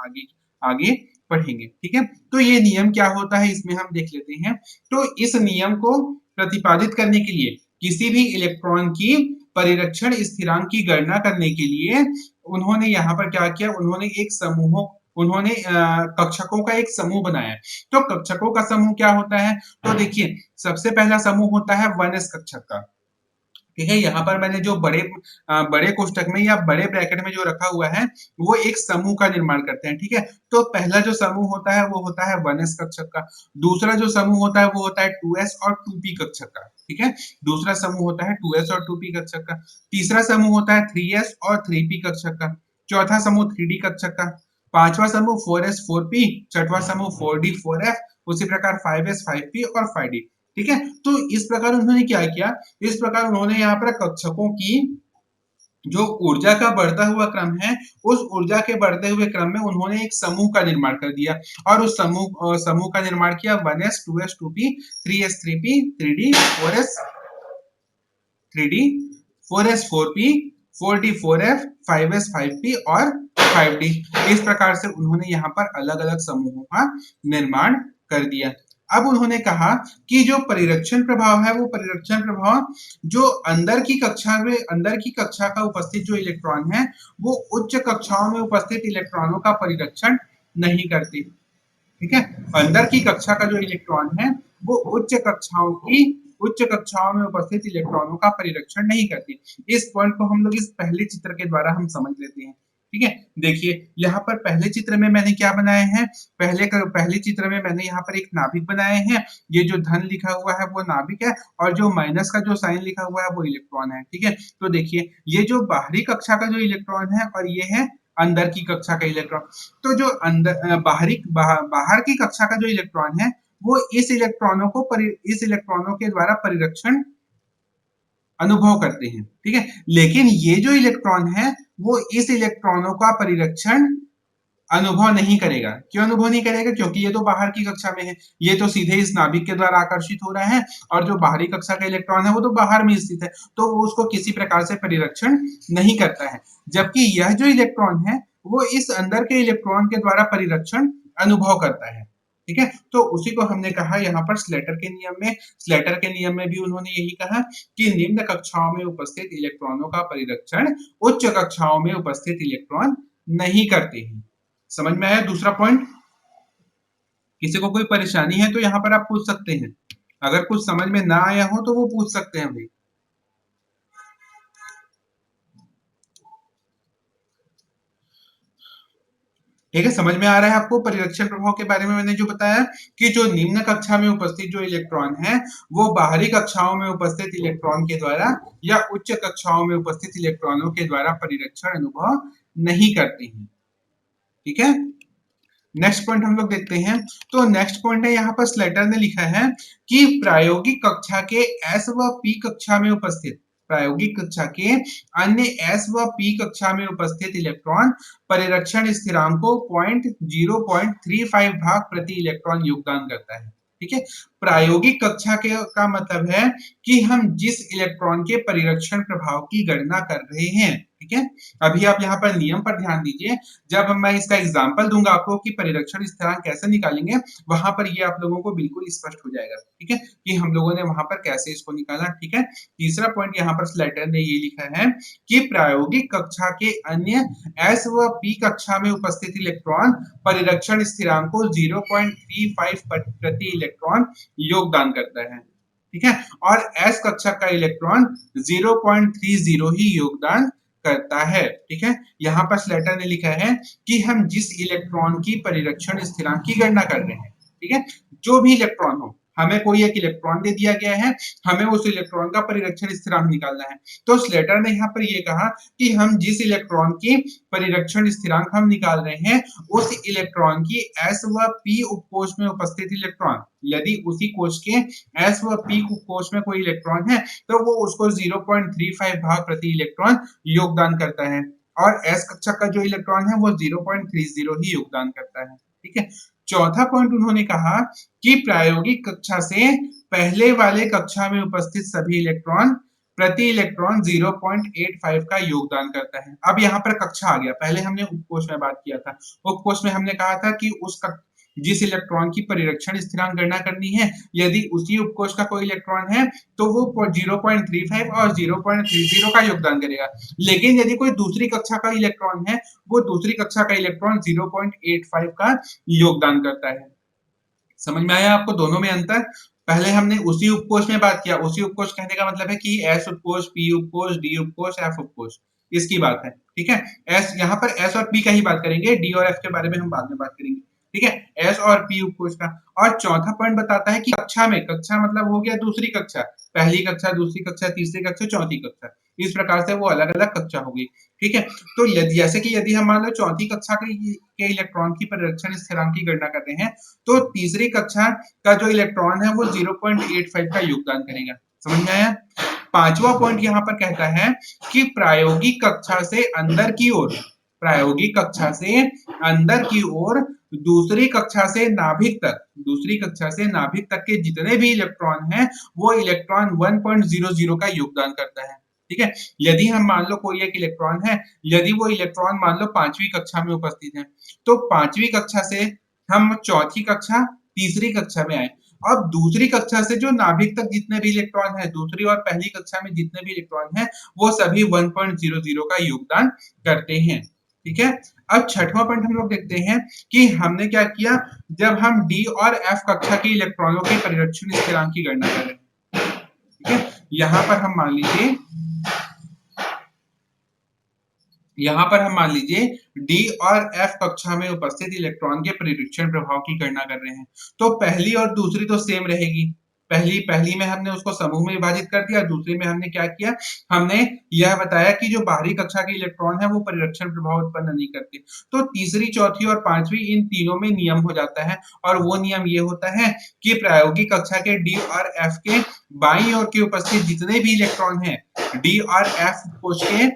आगे पढ़ेंगे। ठीक है, तो ये नियम क्या होता है इसमें हम देख लेते हैं। तो इस नियम को प्रतिपादित करने के लिए किसी भी इलेक्ट्रॉन की परिरक्षण स्थिरांक की गणना करने के लिए उन्होंने यहाँ पर क्या किया? उन्होंने कक्षकों का एक समूह बनाया। तो कक्षकों का समूह क्या होता है? तो देखिए सबसे पहला समूह होता है 1s कक्षक का। ठीक है, यहाँ पर मैंने जो बड़े कोष्टक में या बड़े ब्रैकेट में जो रखा हुआ है वो एक समूह का निर्माण करते हैं। ठीक है, तो पहला जो समूह होता है वो होता है 1s कक्षक का। दूसरा जो समूह होता है वो होता है 2s और 2p कक्षक का। ठीक है, दूसरा समूह होता है 2s और 2p कक्षक का। तीसरा समूह होता है 3s और 3p कक्षक का। चौथा समूह 3d कक्षक का। पांचवा समूह 4s 4p। छठवां समूह 4d 4f। उसी प्रकार 5s 5p और 5d। ठीक है, तो इस प्रकार उन्होंने क्या किया? इस प्रकार उन्होंने यहाँ पर कक्षकों की जो ऊर्जा का बढ़ता हुआ क्रम है, उस ऊर्जा के बढ़ते हुए क्रम में उन्होंने एक समूह का निर्माण कर दिया और उस समूह का निर्माण किया 1s 2s 2p 3s 3p 3d 4s 3d 4s 4p 4d 4f 5s 5p और 5d। इस प्रकार से उन्होंने यहाँ पर अलग अलग समूहों का निर्माण कर दिया। अब उन्होंने कहा कि जो परिरक्षण प्रभाव है वो परिरक्षण प्रभाव जो अंदर की कक्षा का उपस्थित जो इलेक्ट्रॉन है वो उच्च कक्षाओं में उपस्थित इलेक्ट्रॉनों का परिरक्षण नहीं करती। ठीक है, अंदर की कक्षा का जो इलेक्ट्रॉन है वो उच्च कक्षाओं में उपस्थित इलेक्ट्रॉनों का परिरक्षण नहीं करती। इस पॉइंट को हम लोग इस पहले चित्र के द्वारा हम समझ लेते हैं। ठीक है, देखिए यहाँ पर पहले चित्र में मैंने क्या बनाए हैं? पहले चित्र में मैंने यहाँ पर एक नाभिक बनाए हैं। ये जो धन लिखा हुआ है वो नाभिक है और जो माइनस का जो साइन लिखा हुआ है वो इलेक्ट्रॉन है। ठीक है, तो देखिए ये जो बाहरी कक्षा का जो इलेक्ट्रॉन है और ये है अंदर की कक्षा का इलेक्ट्रॉन। तो जो बाहर की कक्षा का जो इलेक्ट्रॉन है वो इस इलेक्ट्रॉनों के द्वारा परिरक्षण अनुभव करते हैं। ठीक है, लेकिन ये जो इलेक्ट्रॉन है वो इस इलेक्ट्रॉनों का परिरक्षण अनुभव नहीं करेगा। क्यों अनुभव नहीं करेगा? क्योंकि ये तो बाहर की कक्षा में है, ये तो सीधे इस नाभिक के द्वारा आकर्षित हो रहा है और जो बाहरी कक्षा का इलेक्ट्रॉन है वो तो बाहर में स्थित है, तो वो उसको किसी प्रकार से परिरक्षण नहीं करता है। जबकि यह जो इलेक्ट्रॉन है वो इस अंदर के इलेक्ट्रॉन के द्वारा परिरक्षण अनुभव करता है। ठीक है, तो उसी को हमने कहा यहाँ पर स्लेटर के नियम में भी उन्होंने यही कहा कि निम्न कक्षाओं में उपस्थित इलेक्ट्रॉनों का परिरक्षण उच्च कक्षाओं में उपस्थित इलेक्ट्रॉन नहीं करते हैं। समझ में आया दूसरा पॉइंट? किसी को कोई परेशानी है तो यहाँ पर आप पूछ सकते हैं, अगर कुछ समझ में ना आया हो तो वो पूछ सकते हैं भाई। ठीक है, समझ में आ रहा है आपको? परिरक्षण प्रभाव के बारे में मैंने जो बताया कि जो निम्न कक्षा में उपस्थित जो इलेक्ट्रॉन है वो बाहरी कक्षाओं में उपस्थित इलेक्ट्रॉन के द्वारा या उच्च कक्षाओं में उपस्थित इलेक्ट्रॉनों के द्वारा परिरक्षण अनुभव नहीं करते हैं। ठीक है। नेक्स्ट पॉइंट हम लोग देखते हैं। तो नेक्स्ट पॉइंट है, यहाँ पर स्लेटर ने लिखा है कि प्रायोगिक कक्षा के एस व पी कक्षा में उपस्थित, प्रायोगिक कक्षा के अन्य एस व पी कक्षा में उपस्थित इलेक्ट्रॉन परिरक्षण स्थिरांक को 0.35 भाग प्रति इलेक्ट्रॉन योगदान करता है। ठीक है। प्रायोगिक कक्षा के का मतलब है कि हम जिस इलेक्ट्रॉन के परिरक्षण प्रभाव की गणना कर रहे हैं। ठीक है। अभी आप यहाँ पर नियम पर ध्यान दीजिए, जब मैं इसका एग्जाम्पल दूंगा आपको कि परिरक्षण स्थिरांक कैसे निकालेंगे, वहां पर ये आप लोगों को बिल्कुल स्पष्ट हो जाएगा। ठीक है, कि हम लोगों ने वहां पर कैसे इसको निकाला। ठीक है। तीसरा पॉइंट यहाँ पर स्लेटर ने ये लिखा है कि प्रायोगिक कक्षा के अन्य एस व पी कक्षा में उपस्थित इलेक्ट्रॉन परिरक्षण स्थिरांक को 0.35 प्रति इलेक्ट्रॉन योगदान करता है। ठीक है। और एस कक्षा का इलेक्ट्रॉन 0.30 ही योगदान करता है। ठीक है। यहाँ पर स्लेटर ने लिखा है कि हम जिस इलेक्ट्रॉन की परिरक्षण स्थिरांक की गणना कर रहे हैं, ठीक है, जो भी इलेक्ट्रॉन हो, हमें कोई एक इलेक्ट्रॉन दे दिया गया है, हमें उस इलेक्ट्रॉन का परिरक्षण स्थिरांक निकालना है। तो स्लेटर ने यहाँ पर ये कहा कि हम जिस इलेक्ट्रॉन की परिरक्षण स्थिरांक हम निकाल रहे हैं, उस इलेक्ट्रॉन की एस व पी उपकोष में उपस्थित इलेक्ट्रॉन, यदि उसी कोष के एस व पी उपकोष में कोई इलेक्ट्रॉन है, तो वो उसको 0.35 भाग प्रति इलेक्ट्रॉन योगदान करता है, और एस कक्षा का जो इलेक्ट्रॉन है वो 0.30 ही योगदान करता है। ठीक है। चौथा पॉइंट उन्होंने कहा कि प्रायोगिक कक्षा से पहले वाले कक्षा में उपस्थित सभी इलेक्ट्रॉन प्रति इलेक्ट्रॉन 0.85 का योगदान करता है। अब यहाँ पर कक्षा आ गया, पहले हमने उपकोष में बात किया था, उपकोष में हमने कहा था कि जिस इलेक्ट्रॉन की परिरक्षण स्थिरांक गणना करनी है, यदि उसी उपकोष का कोई इलेक्ट्रॉन है तो वो 0.35 और 0.30 का योगदान करेगा। लेकिन यदि कोई दूसरी कक्षा का इलेक्ट्रॉन है, वो दूसरी कक्षा का इलेक्ट्रॉन 0.85 का योगदान करता है। समझ में आया आपको दोनों में अंतर? पहले हमने उसी उपकोष में बात किया, उसी उपकोष कहने का मतलब है कि एस उपकोष, पी उपकोष, डी उपकोष, एफ उपकोष, इसकी बात है। ठीक है। एस, यहाँ पर एस और पी का ही बात करेंगे, डी और एफ के बारे में हम बाद में बात करेंगे। ठीक है। एस और पी उपकोष का। और चौथा पॉइंट बताता है कि कक्षा में, कक्षा मतलब हो गया दूसरी कक्षा, पहली कक्षा, दूसरी कक्षा, तीसरी कक्षा, चौथी कक्षा, इस प्रकार से वो अलग अलग कक्षा हो गई। ठीक है। तो जैसे कि यदि हम मान लो चौथी कक्षा के इलेक्ट्रॉन की परिरक्षण स्थिरांक की गणना कर रहे हैं, तो तीसरी कक्षा का जो इलेक्ट्रॉन है वो 0.85 का योगदान करेगा। समझ में आया? पांचवा पॉइंट यहाँ पर कहता है कि प्रायोगिक कक्षा से अंदर की ओर, प्रायोगिक कक्षा से अंदर की ओर दूसरी कक्षा से नाभिक तक, दूसरी कक्षा से नाभिक तक के जितने भी इलेक्ट्रॉन हैं, वो इलेक्ट्रॉन 1.00 का योगदान करता है। ठीक है। यदि हम मान लो कोई एक इलेक्ट्रॉन है, यदि वो इलेक्ट्रॉन मान लो 5वीं कक्षा में उपस्थित है, तो 5वीं कक्षा से हम चौथी कक्षा, तीसरी कक्षा में आए। अब दूसरी कक्षा से जो नाभिक तक जितने भी इलेक्ट्रॉन है, दूसरी और पहली कक्षा में जितने भी इलेक्ट्रॉन है, वो सभी 1.00 का योगदान करते हैं। ठीक है। अब छठवां पॉइंट हम लोग देखते हैं कि हमने क्या किया, जब हम डी और एफ कक्षा के इलेक्ट्रॉनों के परिरक्षण स्थिरांक की गणना कर रहे हैं। ठीक है। यहाँ पर हम मान लीजिए, यहाँ पर हम मान लीजिए डी और एफ कक्षा में उपस्थित इलेक्ट्रॉन के परिरक्षण प्रभाव की गणना कर रहे हैं, तो पहली और दूसरी तो सेम रहेगी। पहली में हमने उसको समूह में विभाजित कर दिया, दूसरी में हमने क्या किया, हमने यह बताया कि जो बाहरी कक्षा के इलेक्ट्रॉन है वो परिरक्षण प्रभाव उत्पन्न नहीं करते। तो तीसरी, चौथी और पांचवी, इन तीनों में नियम हो जाता है, और वो नियम ये होता है कि प्रायोगिक कक्षा के डी और एफ के बाईं ओर के उपस्थित जितने भी इलेक्ट्रॉन है, डी और एफ कोश के,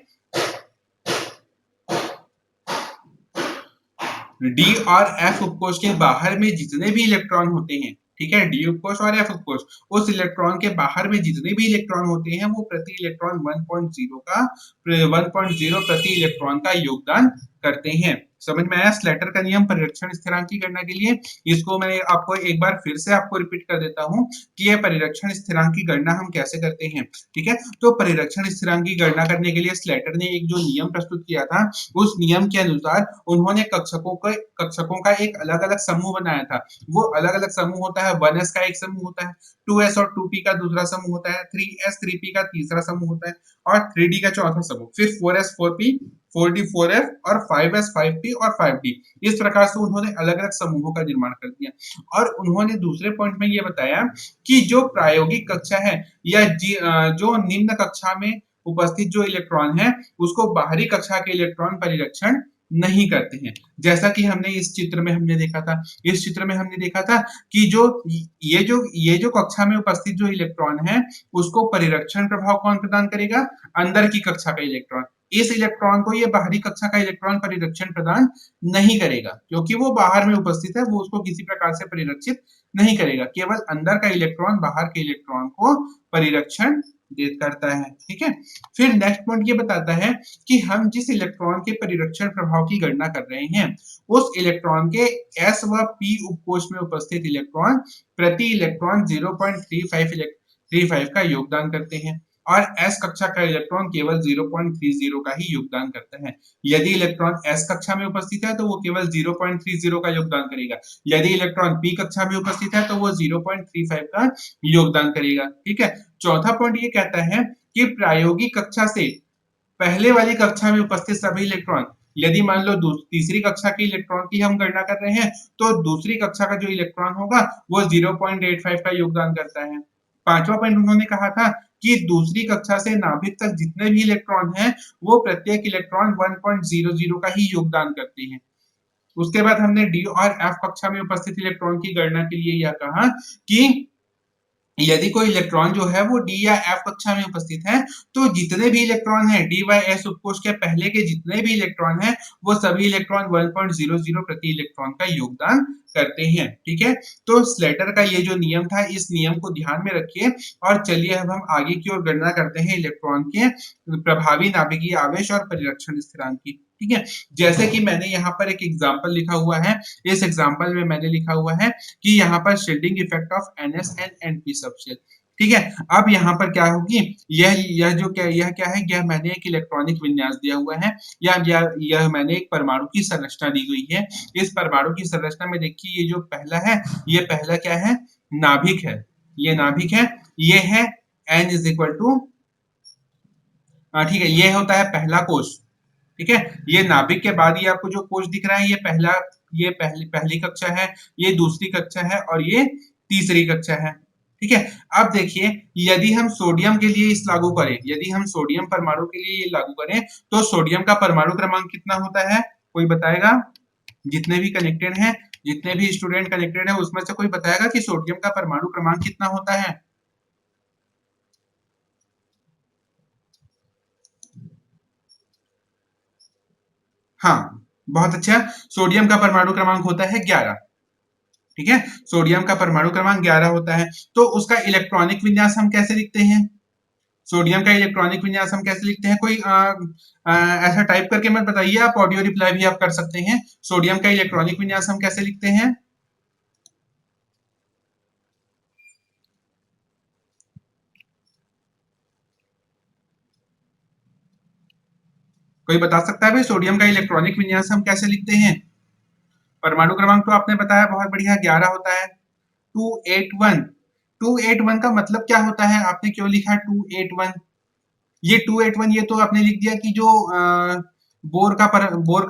डी और एफ उपकोष के बाहर में जितने भी इलेक्ट्रॉन होते हैं, ठीक है, डी उपकोष और एफ उपकोष, उस इलेक्ट्रॉन के बाहर में जितने भी इलेक्ट्रॉन होते हैं, वो प्रति इलेक्ट्रॉन 1.0 प्रति इलेक्ट्रॉन का योगदान करते हैं। समझ में आया? स्लेटर का नियम परिरक्षण स्थिरांक की गणना के लिए, इसको मैं आपको एक बार फिर से आपको रिपीट कर देता हूं कि ये परिरक्षण स्थिरांक की गणना हम कैसे करते हैं। ठीक है। तो परिरक्षण स्थिरांक की गणना करने के लिए स्लेटर ने एक जो नियम प्रस्तुत किया था, उस नियम के अनुसार उन्होंने कक्षकों का एक अलग अलग समूह बनाया था। वो अलग अलग समूह होता है, 1s का एक समूह होता है, 2s और 2p का दूसरा समूह होता है, 3s 3p का तीसरा समूह होता है, और 3d का चौथा समूह, फिर 4s 4p, 4d 4f और 5s 5p और 5d, इस प्रकार से उन्होंने अलग अलग समूहों का निर्माण कर दिया। और उन्होंने दूसरे पॉइंट में ये बताया कि जो प्रायोगिक कक्षा है या जो निम्न कक्षा में उपस्थित जो इलेक्ट्रॉन है, उसको बाहरी कक्षा के इलेक्ट्रॉन परिरक्षण नहीं करते हैं। जैसा कि हमने इस चित्र में हमने देखा था, इस चित्र में हमने देखा था कि ये जो कक्षा में उपस्थित जो इलेक्ट्रॉन है, उसको परिरक्षण प्रभाव कौन प्रदान करेगा? अंदर की कक्षा का इलेक्ट्रॉन। इस इलेक्ट्रॉन को ये बाहरी कक्षा का इलेक्ट्रॉन परिरक्षण प्रदान नहीं करेगा, क्योंकि वो बाहर में उपस्थित है, वो उसको किसी प्रकार से परिरक्षित नहीं करेगा। केवल अंदर का इलेक्ट्रॉन बाहर के इलेक्ट्रॉन को परिरक्षण करता है। ठीक है, फिर नेक्स्ट पॉइंट ये बताता है कि हम जिस इलेक्ट्रॉन के परिरक्षण प्रभाव की गणना कर रहे हैं, उस इलेक्ट्रॉन के s व p उपकोष में उपस्थित इलेक्ट्रॉन प्रति इलेक्ट्रॉन 0.35 का योगदान करते हैं और s कक्षा का इलेक्ट्रॉन केवल 0.30 का ही योगदान करता है। यदि इलेक्ट्रॉन s कक्षा में उपस्थित है तो वो केवल 0.30 का योगदान करेगा। यदि इलेक्ट्रॉन p कक्षा में उपस्थित है तो वो 0.35 का योगदान करेगा। ठीक है, चौथा पॉइंट ये कहता है कि प्रायोगिक कक्षा से पहले वाली कक्षा में उपस्थित सभी इलेक्ट्रॉन, यदि मान लो तीसरी कक्षा के इलेक्ट्रॉन की हम गणना कर रहे हैं, तो दूसरी कक्षा का जो इलेक्ट्रॉन होगा वो 0.85 का योगदान करता है। पांचवा पॉइंट उन्होंने कहा था कि दूसरी कक्षा से नाभिक तक जितने भी इलेक्ट्रॉन हैं, वो प्रत्येक इलेक्ट्रॉन 1.00 का ही योगदान करते हैं। उसके बाद हमने डी और एफ कक्षा में उपस्थित इलेक्ट्रॉन की गणना के लिए यह कहा कि यदि कोई इलेक्ट्रॉन जो है वो डी या एफ कक्षा में उपस्थित है, तो जितने भी इलेक्ट्रॉन हैं डी वाई एस उपकोष के पहले के जितने भी इलेक्ट्रॉन हैं, वो सभी इलेक्ट्रॉन 1.00 प्रति इलेक्ट्रॉन का योगदान करते हैं। ठीक है, तो स्लेटर का ये जो नियम था, इस नियम को ध्यान में रखिए और चलिए अब हम आगे की ओर गणना करते हैं इलेक्ट्रॉन के प्रभावी नाभिकीय आवेश और परिरक्षण स्थिरांक की। ठीक है, जैसे कि मैंने यहाँ पर एक एग्जाम्पल लिखा हुआ है, इस एग्जाम्पल में मैंने लिखा हुआ है कि यहाँ पर shielding effect of NS and NP subshell. ठीक है, अब यहाँ पर क्या होगी, यह क्या है, यह मैंने एक इलेक्ट्रॉनिक विन्यास दिया हुआ है, यह मैंने एक परमाणु की संरचना दी हुई है। इस परमाणु की संरचना में देखिए, ये जो पहला है, ये पहला क्या है, नाभिक है, ये नाभिक है, ये है N इज इक्वल टू, ठीक है, ये होता है पहला कोश। ठीक है, ये नाभिक के बाद ये आपको जो कोश दिख रहा है, ये पहली कक्षा है, ये दूसरी कक्षा है और ये तीसरी कक्षा है। ठीक है, अब देखिए, यदि हम सोडियम के लिए इस लागू करें, यदि हम सोडियम परमाणु के लिए ये लागू करें, तो सोडियम का परमाणु क्रमांक कितना होता है, कोई बताएगा? जितने भी कनेक्टेड हैं, जितने भी स्टूडेंट कनेक्टेड है, उसमें से कोई बताएगा कि सोडियम का परमाणु क्रमांक कितना होता है? हाँ, बहुत अच्छा, सोडियम का परमाणु क्रमांक होता है 11। ठीक है, सोडियम का परमाणु क्रमांक 11 होता है। तो उसका इलेक्ट्रॉनिक विन्यास हम कैसे लिखते हैं? सोडियम का इलेक्ट्रॉनिक विन्यास हम कैसे लिखते हैं? कोई ऐसा टाइप करके मत बताइए, आप ऑडियो रिप्लाई भी आप कर सकते हैं। सोडियम का इलेक्ट्रॉनिक विन्यास हम कैसे लिखते हैं? कोई बता सकता है भाई, सोडियम का इलेक्ट्रॉनिक विन्यास हम कैसे लिखते हैं? परमाणु क्रमांक तो आपने बताया, बहुत बढ़िया, 11 होता है। 281, 281 का मतलब क्या होता है? आपने क्यों लिखा 281? ये 281 ये तो आपने लिख दिया कि जो बोर का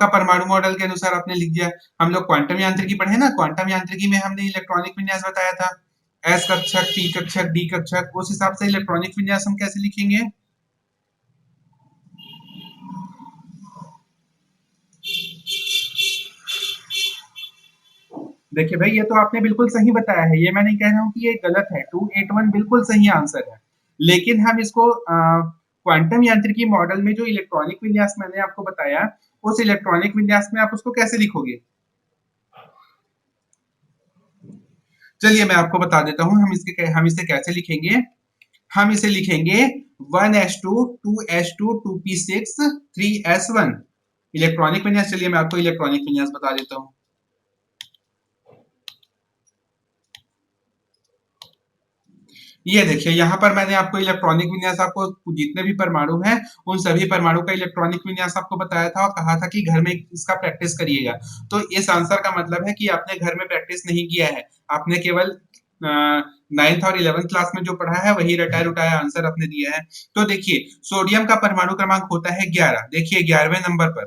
परमाणु मॉडल के अनुसार आपने लिख दिया। हम लोग क्वांटम यांत्रिकी पढ़े ना, क्वांटम यांत्रिकी में हमने इलेक्ट्रॉनिक विन्यास बताया था, एस कक्षक, टी कक्षक, डी कक्षक, उस हिसाब से इलेक्ट्रॉनिक विन्यास हम कैसे लिखेंगे? देखिए भाई, ये तो आपने बिल्कुल सही बताया है, ये मैं नहीं कह रहा हूँ कि ये गलत है, 281 बिल्कुल सही आंसर है। लेकिन हम इसको क्वांटम यांत्रिकी मॉडल में जो इलेक्ट्रॉनिक विन्यास मैंने आपको बताया, उस इलेक्ट्रॉनिक विन्यास में आप उसको कैसे लिखोगे? चलिए मैं आपको बता देता हूँ, हम इसे कैसे लिखेंगे। हम इसे लिखेंगे 1s2 2s2 2p6 3s1 electronic विन्यास। चलिए मैं आपको इलेक्ट्रॉनिक विन्यास बता देता हूँ। ये देखिए, यहाँ पर मैंने आपको इलेक्ट्रॉनिक विन्यास, आपको जितने भी परमाणु हैं, उन सभी परमाणु का इलेक्ट्रॉनिक विन्यास आपको बताया था और कहा था कि घर में इसका प्रैक्टिस करिएगा। तो इस आंसर का मतलब है कि आपने घर में प्रैक्टिस नहीं किया है, आपने केवल 9th और 11th क्लास में जो पढ़ा है वही रटाया रुटाया आंसर आपने दिया है। तो देखिए, सोडियम का परमाणु क्रमांक होता है 11। देखिए 11वें नंबर पर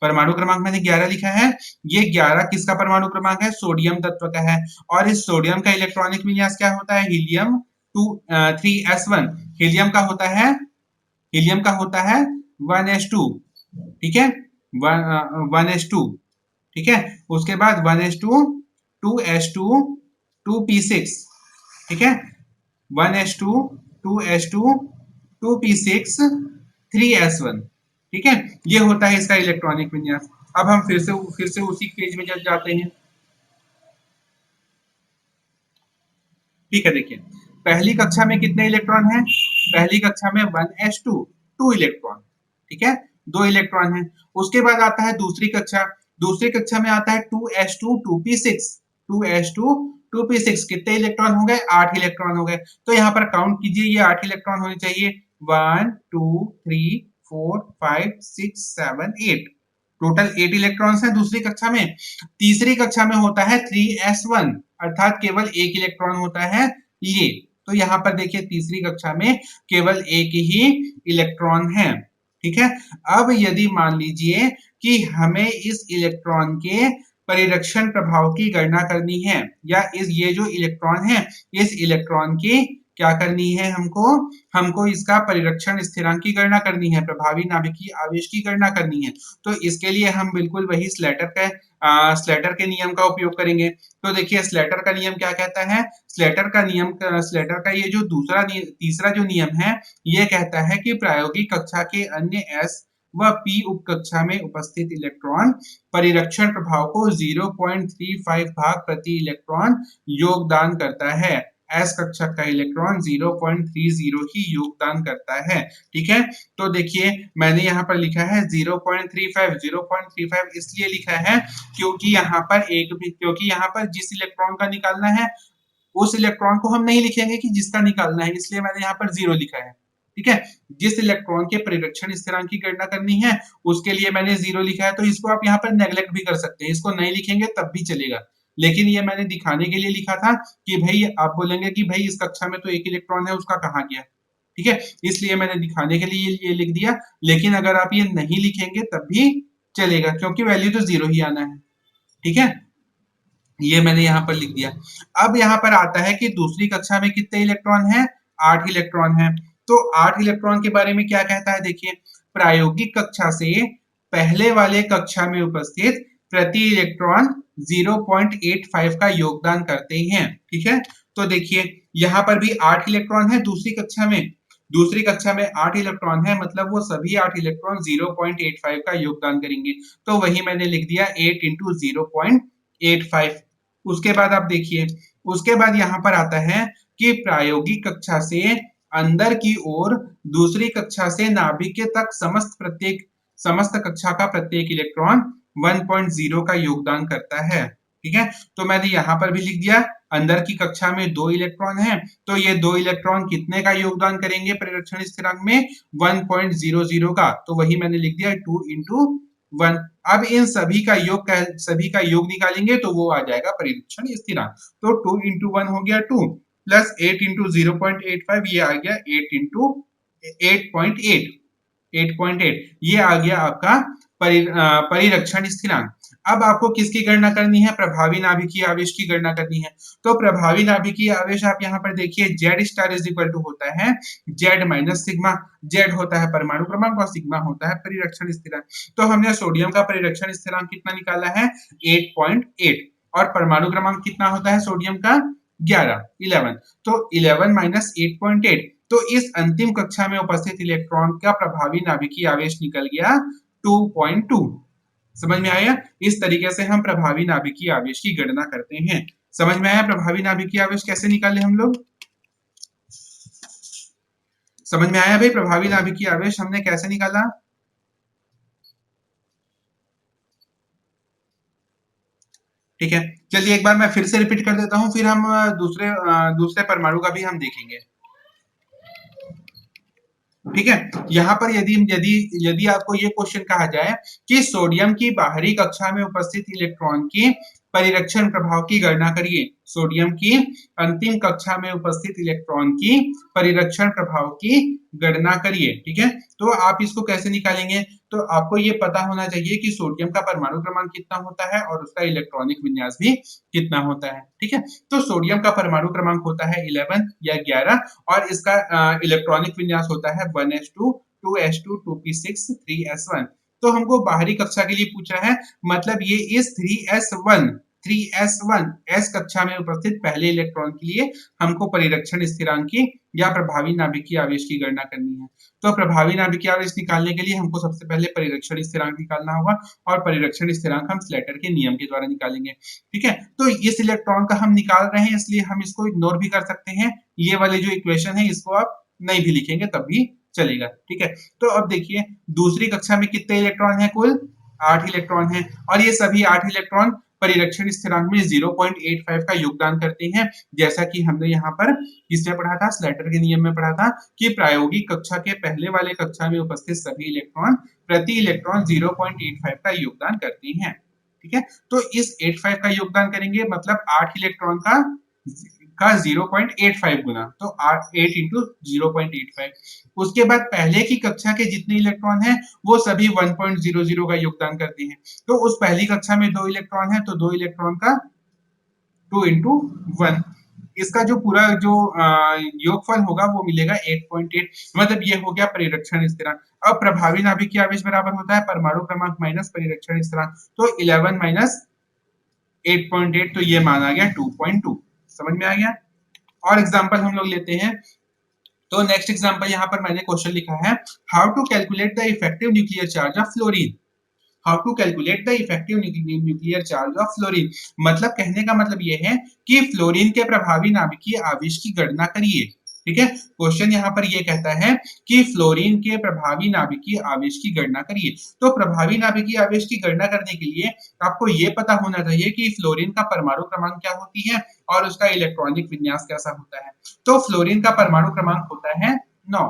परमाणु क्रमांक मैंने 11 लिखा है। ये 11 किसका परमाणु क्रमांक है? सोडियम तत्व का है। और इस सोडियम का इलेक्ट्रॉनिक विन्यास क्या होता है? Helium 3s1। हीलियम का होता है 1s2। ठीक है, 1s2, ठीक है। उसके बाद 1s2 2s2 2p6, ठीक है। 1s2 2s2 2p6 3s1, ठीक है। ये होता है इसका इलेक्ट्रॉनिक विन्यास। अब हम फिर से उसी पेज में जब जाते हैं, ठीक है। देखिए पहली कक्षा में कितने इलेक्ट्रॉन हैं? पहली कक्षा में 1s2 2 इलेक्ट्रॉन, ठीक है, 2 इलेक्ट्रॉन है। उसके बाद आता है दूसरी कक्षा, दूसरी कक्षा में आता है 2s2 2p6, 2s2 2p6 कितने इलेक्ट्रॉन हो गए? 8 इलेक्ट्रॉन हो गए। तो यहाँ पर काउंट कीजिए, ये 8 इलेक्ट्रॉन होने चाहिए। 1 2 3 4 5 6 7 8, टोटल 8 इलेक्ट्रॉन्स हैं दूसरी कक्षा में। तीसरी कक्षा में होता है 3s1, अर्थात केवल एक इलेक्ट्रॉन होता है ये। तो यहाँ पर देखिए तीसरी कक्षा में केवल एक ही इलेक्ट्रॉन है, ठीक है। अब यदि मान लीजिए कि हमें इस इलेक्ट्रॉन के परिरक्षण प्रभाव की गणना करनी है, या इस ये जो इलेक्ट्रॉन है इस इलेक्ट्रॉन की क्या करनी है हमको? हमको इसका परिरक्षण स्थिरांक की गणना करनी है, प्रभावी नाभिकीय आवेश की गणना करनी है। तो इसके लिए हम बिल्कुल वही स्लेटर के नियम का उपयोग करेंगे। तो देखिए स्लेटर का नियम क्या कहता है? स्लेटर का ये जो तीसरा जो नियम है, ये कहता है कि प्रायोगिक कक्षा के अन्य s व p उपकक्षा में उपस्थित इलेक्ट्रॉन परिरक्षण प्रभाव को 0.35 भाग प्रति इलेक्ट्रॉन योगदान करता है। एस कक्षा का इलेक्ट्रॉन 0.30 ही योगदान करता है, ठीक है। तो देखिए मैंने यहाँ पर लिखा है 0.35 इसलिए लिखा है क्योंकि यहाँ पर जिस इलेक्ट्रॉन का निकालना है उस इलेक्ट्रॉन को हम नहीं लिखेंगे कि जिसका निकालना है, इसलिए मैंने यहाँ पर 0 लिखा है, ठीक है। जिस इलेक्ट्रॉन के परिरक्षण स्थिरांक की गणना करनी है उसके लिए मैंने 0 लिखा है। तो इसको आप यहाँ पर नेग्लेक्ट भी कर सकते हैं, इसको नहीं लिखेंगे तब भी चलेगा, लेकिन ये मैंने दिखाने के लिए लिखा था कि भाई आप बोलेंगे कि भाई इस कक्षा में तो एक इलेक्ट्रॉन है, उसका कहाँ गया, ठीक है। इसलिए मैंने दिखाने के लिए ये लिख दिया, लेकिन अगर आप ये नहीं लिखेंगे तब भी चलेगा क्योंकि वैल्यू तो 0 ही आना है, ठीक है। ये मैंने यहाँ पर लिख दिया। अब यहाँ पर आता है कि दूसरी कक्षा में कितने इलेक्ट्रॉन हैं? 8 इलेक्ट्रॉन हैं। तो 8 इलेक्ट्रॉन के बारे में क्या कहता है? देखिए प्रायोगिक कक्षा से पहले वाले कक्षा में उपस्थित प्रति इलेक्ट्रॉन 0.85 का योगदान करते हैं, ठीक है। तो देखिए यहाँ पर भी 8 इलेक्ट्रॉन है दूसरी कक्षा में, दूसरी कक्षा में 8 इलेक्ट्रॉन है, मतलब वो सभी 8 इलेक्ट्रॉन 0.85 का योगदान करेंगे। तो वही मैंने लिख दिया 8 इंटू 0.85। उसके बाद आप देखिए, उसके बाद यहाँ पर आता है कि प्रायोगिक कक्षा से अंदर की ओर दूसरी कक्षा से नाभिक तक समस्त कक्षा का प्रत्येक इलेक्ट्रॉन 1.0 का योगदान करता है, ठीक है। तो मैंने यहाँ पर भी लिख दिया अंदर की कक्षा में 2 इलेक्ट्रॉन है, तो ये 2 इलेक्ट्रॉन कितने का योगदान करेंगे परिरक्षण स्थिरांक में? 1.00 का। तो वही मैंने लिख दिया 2 इंटू 1। अब इन सभी का योग निकालेंगे तो वो आ जाएगा परिरक्षण स्थिरांक। तो 2 इंटू 1 हो गया 2 प्लस 8 इंटू 0.85 ये आ गया 8 इंटू 8.8, 8.8 ये आ गया आपका परिरक्षण स्थिरांक। अब आपको किसकी गणना करनी है? प्रभावी नाभिकीय आवेश की गणना करनी है। तो प्रभावी नाभिकीय आवेश आप यहाँ पर देखिए Z star is equal to होता है जेड माइनस सिग्मा। जेड होता है परमाणु क्रमांक और सिग्मा होता है परिरक्षण स्थिरांक। तो हमने सोडियम का परिरक्षण स्थिरांक कितना निकाला है? 8.8। और परमाणु क्रमांक कितना होता है सोडियम का? 11। तो 11 माइनस 8.8, तो इस अंतिम कक्षा में उपस्थित इलेक्ट्रॉन का प्रभावी नाभिकीय आवेश निकल गया 2.2। समझ में आया? इस तरीके से हम प्रभावी नाभिकीय आवेश की गणना करते हैं। समझ में आया प्रभावी नाभिकीय आवेश कैसे निकाले हम लोग? समझ में आया भाई प्रभावी नाभिकीय आवेश हमने कैसे निकाला? ठीक है, चलिए एक बार मैं फिर से रिपीट कर देता हूं, फिर हम दूसरे परमाणु का भी हम देखेंगे। ठीक है, यहाँ पर यदि यदि यदि आपको ये क्वेश्चन कहा जाए कि सोडियम की बाहरी कक्षा में उपस्थित इलेक्ट्रॉन की परिरक्षण प्रभाव की गणना करिए, सोडियम की अंतिम कक्षा में उपस्थित इलेक्ट्रॉन की परिरक्षण प्रभाव की गणना करिए, ठीक है। तो आप इसको कैसे निकालेंगे? तो आपको ये पता होना चाहिए कि सोडियम का परमाणु क्रमांक कितना होता है और उसका इलेक्ट्रॉनिक विन्यास भी कितना होता है, ठीक है। तो सोडियम का परमाणु क्रमांक होता है 11 या 11 और इसका इलेक्ट्रॉनिक विन्यास होता है 1s2 2s2 2p6 3s1। तो हमको बाहरी कक्षा के लिए पूछ रहा है, मतलब ये इस 3s1 s कक्षा में उपस्थित पहले इलेक्ट्रॉन के लिए हमको परिरक्षण स्थिरांक की या प्रभावी नाभिकीय आवेश की गणना करनी है। तो प्रभावी नाभिकीय आवेश निकालने के लिए हमको सबसे पहले परिरक्षण स्थिरांक निकालना होगा और परिरक्षण स्थिरांक हम स्लेटर के नियम के द्वारा निकालेंगे। ठीक है, तो इस इलेक्ट्रॉन का हम निकाल रहे हैं, इसलिए हम इसको इग्नोर भी कर सकते हैं। ये वाले जो इक्वेशन है इसको आप नहीं भी लिखेंगे तब भी चलेगा। ठीक है, तो अब देखिए दूसरी कक्षा में कितने इलेक्ट्रॉन है, कुल 8 इलेक्ट्रॉन है और ये सभी 8 इलेक्ट्रॉन परिरक्षण स्थिरांक में 0.85 का योगदान करते हैं। जैसा कि हमने यहाँ पर किसमें पढ़ा था, स्लेटर के नियम में पढ़ा था कि प्रायोगिक कक्षा के पहले वाले कक्षा में उपस्थित सभी इलेक्ट्रॉन प्रति इलेक्ट्रॉन 0.85 का योगदान करते हैं। ठीक है, तो इस 85 का योगदान करेंगे, मतलब 8 इलेक्ट्रॉन का 0.85 गुना, तो 8 इंटू 0.85। उसके बाद पहले की कक्षा के जितने इलेक्ट्रॉन हैं वो सभी 1.00 का योगदान करते हैं। तो उस पहली कक्षा में 2 इलेक्ट्रॉन है, तो 2 इलेक्ट्रॉन का 2 इंटू 1, इसका जो पूरा जो योगफल होगा वो मिलेगा 8.8, मतलब ये हो गया परिरक्षण स्थिरांक। अब प्रभावी नाभिकीय आवेश बराबर होता है परमाणु क्रमांक माइनस परिरक्षण स्थिरांक, तो 11 माइनस 8.8, तो ये मान आ गया 2.2। समझ में आ गया। और एग्जांपल हम लोग लेते हैं, तो नेक्स्ट एग्जांपल यहाँ पर मैंने क्वेश्चन लिखा है, how to calculate the effective nuclear charge of fluorine. How to calculate the effective nuclear charge of fluorine, मतलब कहने का मतलब ये है कि फ्लोरीन के प्रभावी नाभिकीय आवेश की गणना करिए। ठीक है, क्वेश्चन यहाँ पर ये कहता है कि फ्लोरीन के प्रभावी नाभिकीय आवेश की गणना करिए। तो प्रभावी नाभिकीय आवेश की गणना करने के लिए आपको ये पता होना चाहिए कि फ्लोरीन का परमाणु क्रमांक क्या होती है और उसका इलेक्ट्रॉनिक विन्यास कैसा होता है। तो फ्लोरीन का परमाणु क्रमांक होता है 9।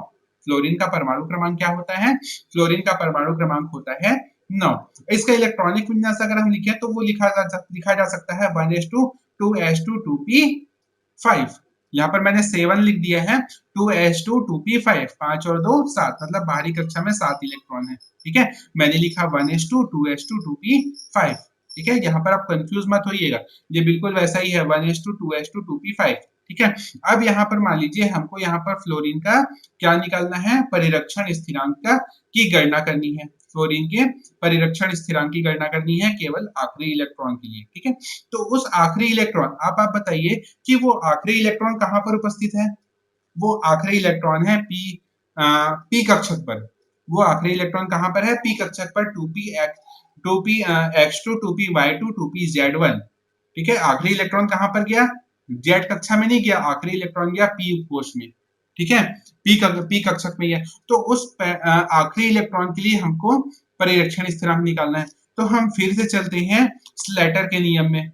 फ्लोरीन का परमाणु क्रमांक क्या होता है, फ्लोरीन का परमाणु क्रमांक होता है 9। इसका इलेक्ट्रॉनिक विन्यास अगर हम लिखें तो वो लिखा जा सकता है 1s2 2s2 2p5। यहाँ पर मैंने 7 लिख दिया है, 2s2 2p5, 5 और 2 7, मतलब बाहरी कक्षा में 7 इलेक्ट्रॉन है। ठीक है, मैंने लिखा 1s2 2s2 2p5। ठीक है, यहाँ पर आप कंफ्यूज मत होइएगा, ये बिल्कुल वैसा ही है 1s2 2s2 2p5। ठीक है, अब यहाँ पर मान लीजिए हमको यहाँ पर फ्लोरीन का क्या निकालना है, परिरक्षण स्थिरांक का की गणना करनी है। फ्लोरीन के परिरक्षण स्थिरांक की गणना करनी है केवल आखिरी इलेक्ट्रॉन के लिए। ठीक है, तो उस आखिरी इलेक्ट्रॉन, आप बताइए कि वो आखिरी इलेक्ट्रॉन कहाँ पर उपस्थित है। वो आखिरी इलेक्ट्रॉन है पी कक्षक पर। वो आखिरी इलेक्ट्रॉन कहाँ पर है, पी कक्षक पर 2p x2 2p z1। ठीक है, आखिरी इलेक्ट्रॉन कहाँ पर गया, जेड कक्षा में नहीं गया, आखिरी इलेक्ट्रॉन गया पी कोश में। ठीक है, पी कक्षक में गया, तो उस आखिरी इलेक्ट्रॉन के लिए हमको परिरक्षण स्थिरांक निकालना है। तो हम फिर से चलते हैं स्लेटर के नियम में।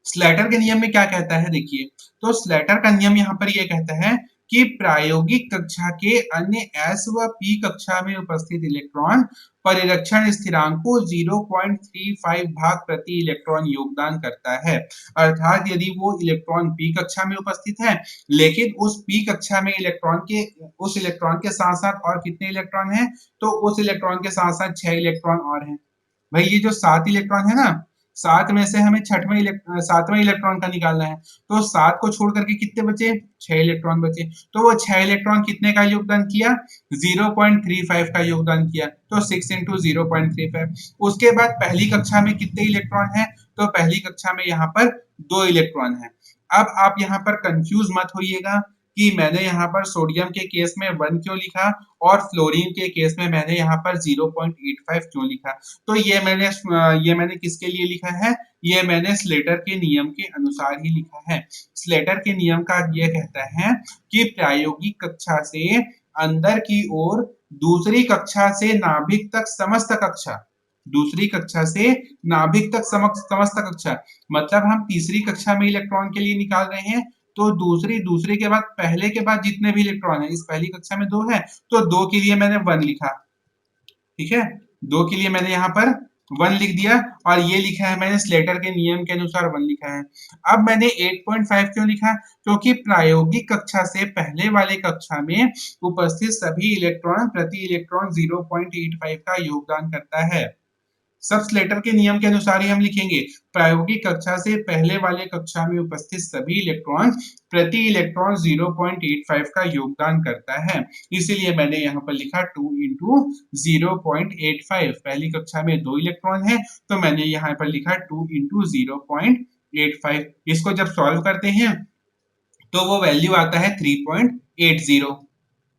स्लेटर के नियम में क्या कहता है, देखिए, तो स्लेटर का नियम यहाँ पर ये कहता है कि प्रायोगिक कक्षा के अन्य s व p कक्षा में उपस्थित इलेक्ट्रॉन परिरक्षण स्थिरांक को 0.35 भाग प्रति इलेक्ट्रॉन योगदान करता है। अर्थात यदि वो इलेक्ट्रॉन p कक्षा में उपस्थित है, लेकिन उस p कक्षा में उस इलेक्ट्रॉन के साथ साथ और कितने इलेक्ट्रॉन हैं, तो उस इलेक्ट्रॉन के साथ साथ 6 इलेक्ट्रॉन और हैं। भाई ये जो 7 इलेक्ट्रॉन है ना, 7 में से हमें 7वें इलेक्ट्रॉन का निकालना है, तो 7 को छोड़ करके कितने बचे, 6 इलेक्ट्रॉन बचे। तो वो 6 इलेक्ट्रॉन कितने का योगदान किया, 0.35 का योगदान किया, तो 6 इंटू 0.35। उसके बाद पहली कक्षा में कितने इलेक्ट्रॉन है, तो पहली कक्षा में यहाँ पर 2 इलेक्ट्रॉन है। अब आप यहाँ पर कंफ्यूज मत होइएगा कि मैंने यहाँ पर सोडियम के केस में 1 क्यों लिखा और फ्लोरीन के केस में मैंने यहाँ पर 0.85 क्यों लिखा। तो ये मैंने किसके लिए लिखा है, ये मैंने स्लेटर के नियम के अनुसार ही लिखा है। स्लेटर के नियम का ये कहता है कि प्रायोगिक कक्षा से अंदर की ओर दूसरी कक्षा से नाभिक तक समस्त कक्षा, दूसरी कक्षा से नाभिक तक समस्त कक्षा, मतलब हम तीसरी कक्षा में इलेक्ट्रॉन के लिए निकाल रहे हैं, तो दूसरे के बाद पहले के बाद जितने भी इलेक्ट्रॉन है, इस पहली कक्षा में 2 है, तो 2 के लिए मैंने 1 लिखा। ठीक है, 2 के लिए मैंने यहाँ पर 1 लिख दिया और ये लिखा है मैंने स्लेटर के नियम के अनुसार 1 लिखा है। अब मैंने 8.5 क्यों लिखा, क्योंकि प्रायोगिक कक्षा से पहले वाले कक्षा में उपस्थित सभी इलेक्ट्रॉन प्रति इलेक्ट्रॉन 0.85 का योगदान करता है। सब स्लेटर के नियम के अनुसार ही हम लिखेंगे। प्रायोगिक कक्षा से पहले वाले कक्षा में उपस्थित सभी इलेक्ट्रॉन प्रति इलेक्ट्रॉन 0.85 का योगदान करता है, इसीलिए मैंने यहाँ पर लिखा 2 इंटू 0.85। पहली कक्षा में 2 इलेक्ट्रॉन है तो मैंने यहाँ पर लिखा 2 इंटू 0.85। इसको जब सॉल्व करते हैं तो वो वैल्यू आता है 3.80।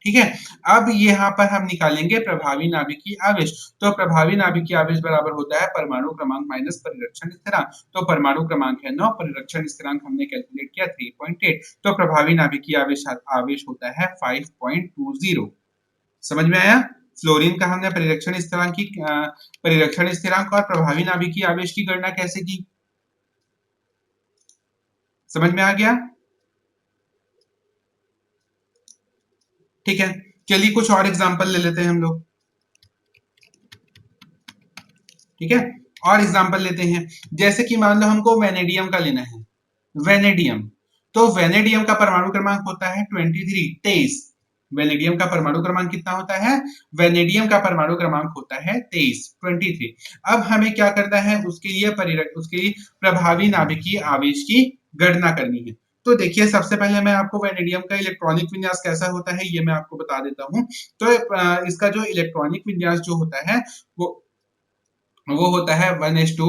ठीक है, अब यहाँ पर हम निकालेंगे प्रभावी नाभिकीय आवेश। तो प्रभावी नाभिकीय आवेश बराबर होता है परमाणु क्रमांक माइनस परिरक्षण स्थिरांक। तो परमाणु क्रमांक है 9, परिरक्षण स्थिरांक हमने कैलकुलेट किया 3.8, तो प्रभावी नाभिकीय आवेश होता है 5.20। समझ में आया? फ्लोरीन का हमने परिरक्षण स्थिरांक और प्रभावी नाभिकीय आवेश की गणना कैसे की, समझ में आ गया? ठीक है, चलिए कुछ और एग्जांपल ले लेते हैं हम लोग। ठीक है, और एग्जांपल लेते हैं, जैसे कि मान लो हमको वेनेडियम का लेना है। वेनेडियम, तो वेनेडियम का परमाणु क्रमांक होता है 23। वेनेडियम का परमाणु क्रमांक कितना होता है? वेनेडियम का परमाणु क्रमांक होता है 23। अब हमें क्या करना है, उसके लिए प्रभावी नाभिकीय आवेश की गणना करनी है। तो देखिए, सबसे पहले मैं आपको वेनेडियम का इलेक्ट्रॉनिक विन्यास कैसा होता है ये मैं आपको बता देता हूं। तो इसका जो इलेक्ट्रॉनिक विन्यास जो होता है वो होता है 1s2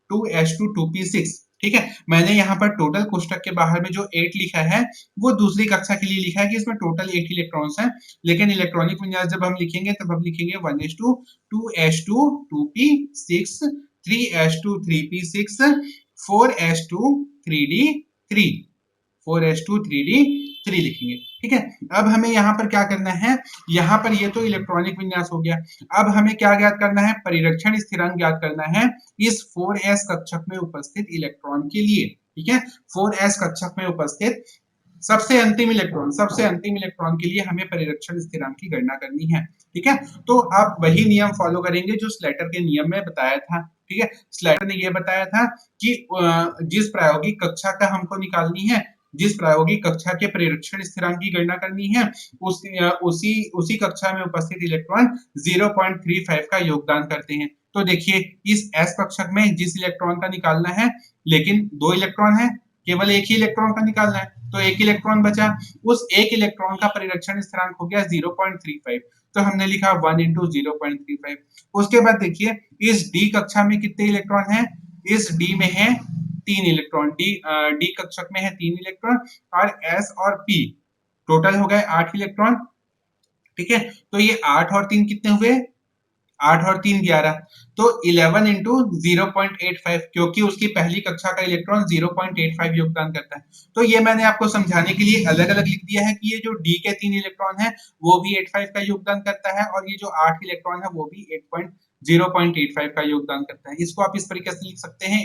2s2 2p6। ठीक है, मैंने यहाँ पर टोटल कोष्टक के बाहर में जो 8 लिखा है वो दूसरी कक्षा के लिए लिखा है कि इसमें टोटल 8 इलेक्ट्रॉन्स हैं, लेकिन इलेक्ट्रॉनिक विन्यास जब हम लिखेंगे तब हम लिखेंगे 1s2 2s2 2p6 3s2 3p6 4s2 3d3 4s2 3d3 लिखेंगे। ठीक है, अब हमें यहाँ पर क्या करना है, यहाँ पर ये तो इलेक्ट्रॉनिक विन्यास हो गया। अब हमें क्या ज्ञात करना है, परिरक्षण स्थिरांक ज्ञात करना है इस 4s कक्षक में उपस्थित इलेक्ट्रॉन के लिए। ठीक है, 4s कक्षक में उपस्थित सबसे अंतिम इलेक्ट्रॉन के लिए हमें परिरक्षण स्थिरांक की गणना करनी है। ठीक है, तो आप वही नियम फॉलो करेंगे जो स्लेटर के नियम में बताया था। ठीक है, स्लेटर ने यह बताया था कि जिस प्रायोगिक कक्षा का हमको निकालनी है, जिस प्रायोगिक कक्षा के परिरक्षण स्थिरांक की गणना करनी है, उसी कक्षा में उपस्थित इलेक्ट्रॉन 0.35 का योगदान करते हैं। तो देखिए, इस s कक्षक में जिस इलेक्ट्रॉन का निकालना है, लेकिन 2 इलेक्ट्रॉन है, केवल एक ही इलेक्ट्रॉन का निकालना है, तो एक इलेक्ट्रॉन बचा। उस एक इलेक्ट्रॉन का परिरक्षण स्थिरांक हो गया 0.35, तो हमने लिखा 1 इंटू 0.35। उसके बाद देखिए, इस डी कक्षा में कितने इलेक्ट्रॉन हैं? इस डी में है 3 इलेक्ट्रॉन। डी कक्षक में है 3 इलेक्ट्रॉन और एस और पी टोटल हो गए 8 इलेक्ट्रॉन। ठीक है, तो ये 8 और 3 कितने हुए? 8 और 3 11, तो 11 इंटू 0.85, क्योंकि उसकी पहली कक्षा का इलेक्ट्रॉन 0.85 योगदान करता है। तो ये मैंने आपको समझाने के लिए अलग अलग लिख दिया है कि ये जो डी के 3 इलेक्ट्रॉन है वो भी 85 का योगदान करता है, और ये जो 8 इलेक्ट्रॉन है वो भी 0.85 का योगदान करता है। इसको आप इस तरीके से लिख सकते हैं,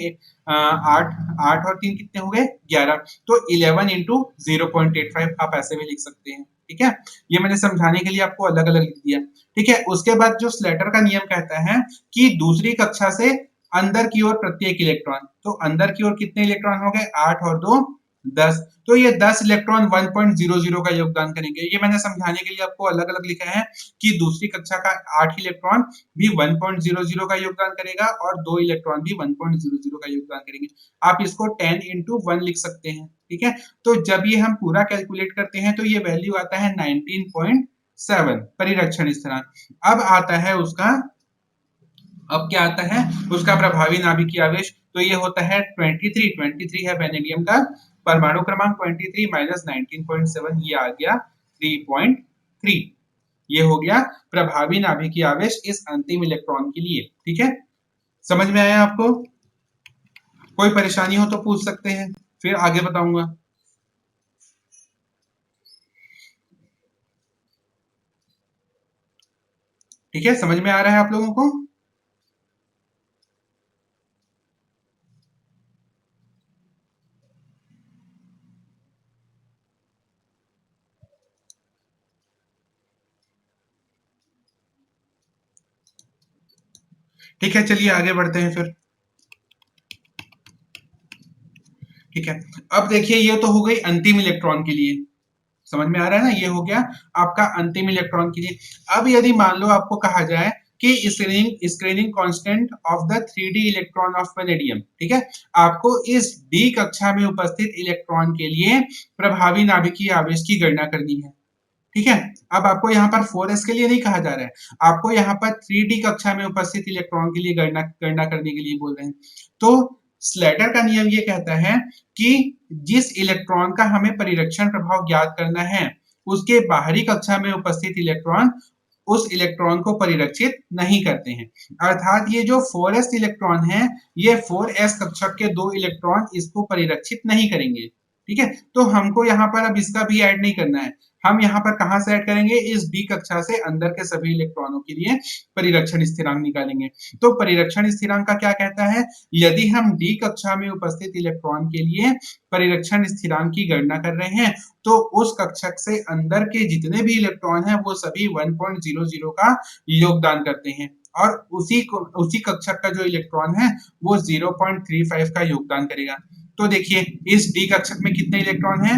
8 और 3 कितने हुए? 11, तो 11 इंटू 0.85 आप ऐसे भी लिख सकते हैं। ठीक है, ये मैंने समझाने के लिए आपको अलग अलग लिख दिया। ठीक है, उसके बाद जो स्लेटर का नियम कहता है कि दूसरी कक्षा से अंदर की ओर प्रत्येक इलेक्ट्रॉन, तो अंदर की ओर कितने इलेक्ट्रॉन हो गए? 8 और 2 10, तो ये 10 इलेक्ट्रॉन 1.00 का योगदान करेंगे। ये मैंने समझाने के लिए आपको अलग अलग लिखा है कि दूसरी कक्षा का 8 इलेक्ट्रॉन भी 1.00 का योगदान करेगा और 2 इलेक्ट्रॉन भी 1.00 का योगदान करेंगे। आप इसको 10 इंटू 1 लिख सकते हैं। ठीक है, तो जब ये हम पूरा कैलकुलेट करते हैं तो ये वैल्यू आता है 19.7 परिरक्षण स्थिरांक। अब आता है उसका, अब क्या आता है उसका प्रभावी नाभिकीय आवेश, तो ये होता है 23 है वेनेडियम का परमाणु क्रमांक 23 माइनस 19.7, ये आ गया 3.3। ये हो गया प्रभावी नाभिकीय आवेश इस अंतिम इलेक्ट्रॉन के लिए। ठीक है, समझ में आया आपको? कोई परेशानी हो तो पूछ सकते हैं, फिर आगे बताऊंगा। ठीक है, समझ में आ रहा है आप लोगों को? ठीक है, चलिए आगे बढ़ते हैं फिर। ठीक है, अब देखिए, ये तो हो गई अंतिम इलेक्ट्रॉन के लिए, समझ में आ रहा है ना? ये हो गया आपका अंतिम इलेक्ट्रॉन के लिए। अब यदि मान लो आपको कहा जाए कि screening constant of the 3d electron of vanadium. ठीक है, आपको इस डी कक्षा में उपस्थित इलेक्ट्रॉन के लिए प्रभावी नाभिकीय आवेश की गणना करनी है। ठीक है, अब आपको यहाँ पर 4s के लिए नहीं कहा जा रहा है, आपको यहाँ पर 3d कक्षा में उपस्थित इलेक्ट्रॉन के लिए गणना करने के लिए बोल रहे हैं। तो स्लेटर का नियम ये कहता है कि जिस इलेक्ट्रॉन का हमें परिरक्षण प्रभाव ज्ञात करना है उसके बाहरी कक्षा में उपस्थित इलेक्ट्रॉन उस इलेक्ट्रॉन को परिरक्षित नहीं करते हैं। अर्थात ये जो 4s इलेक्ट्रॉन है, ये 4s कक्षक के 2 इलेक्ट्रॉन इसको परिरक्षित नहीं करेंगे। ठीक है, तो हमको यहाँ पर अब इसका भी ऐड नहीं करना है, हम यहाँ पर कहां से ऐड करेंगे, इस डी कक्षा से अंदर के सभी इलेक्ट्रॉनों के लिए परिरक्षण स्थिरांक निकालेंगे। तो परिरक्षण स्थिरांक का क्या कहता है, यदि हम डी कक्षा में उपस्थित इलेक्ट्रॉन के लिए परिरक्षण स्थिरांक की गणना कर रहे हैं तो उस कक्षक से अंदर के जितने भी इलेक्ट्रॉन हैं वो सभी 1.00 का योगदान करते हैं और उसी कक्षक का जो इलेक्ट्रॉन है वो 0.35 का योगदान करेगा। तो देखिए इस डी कक्षक में कितने इलेक्ट्रॉन हैं,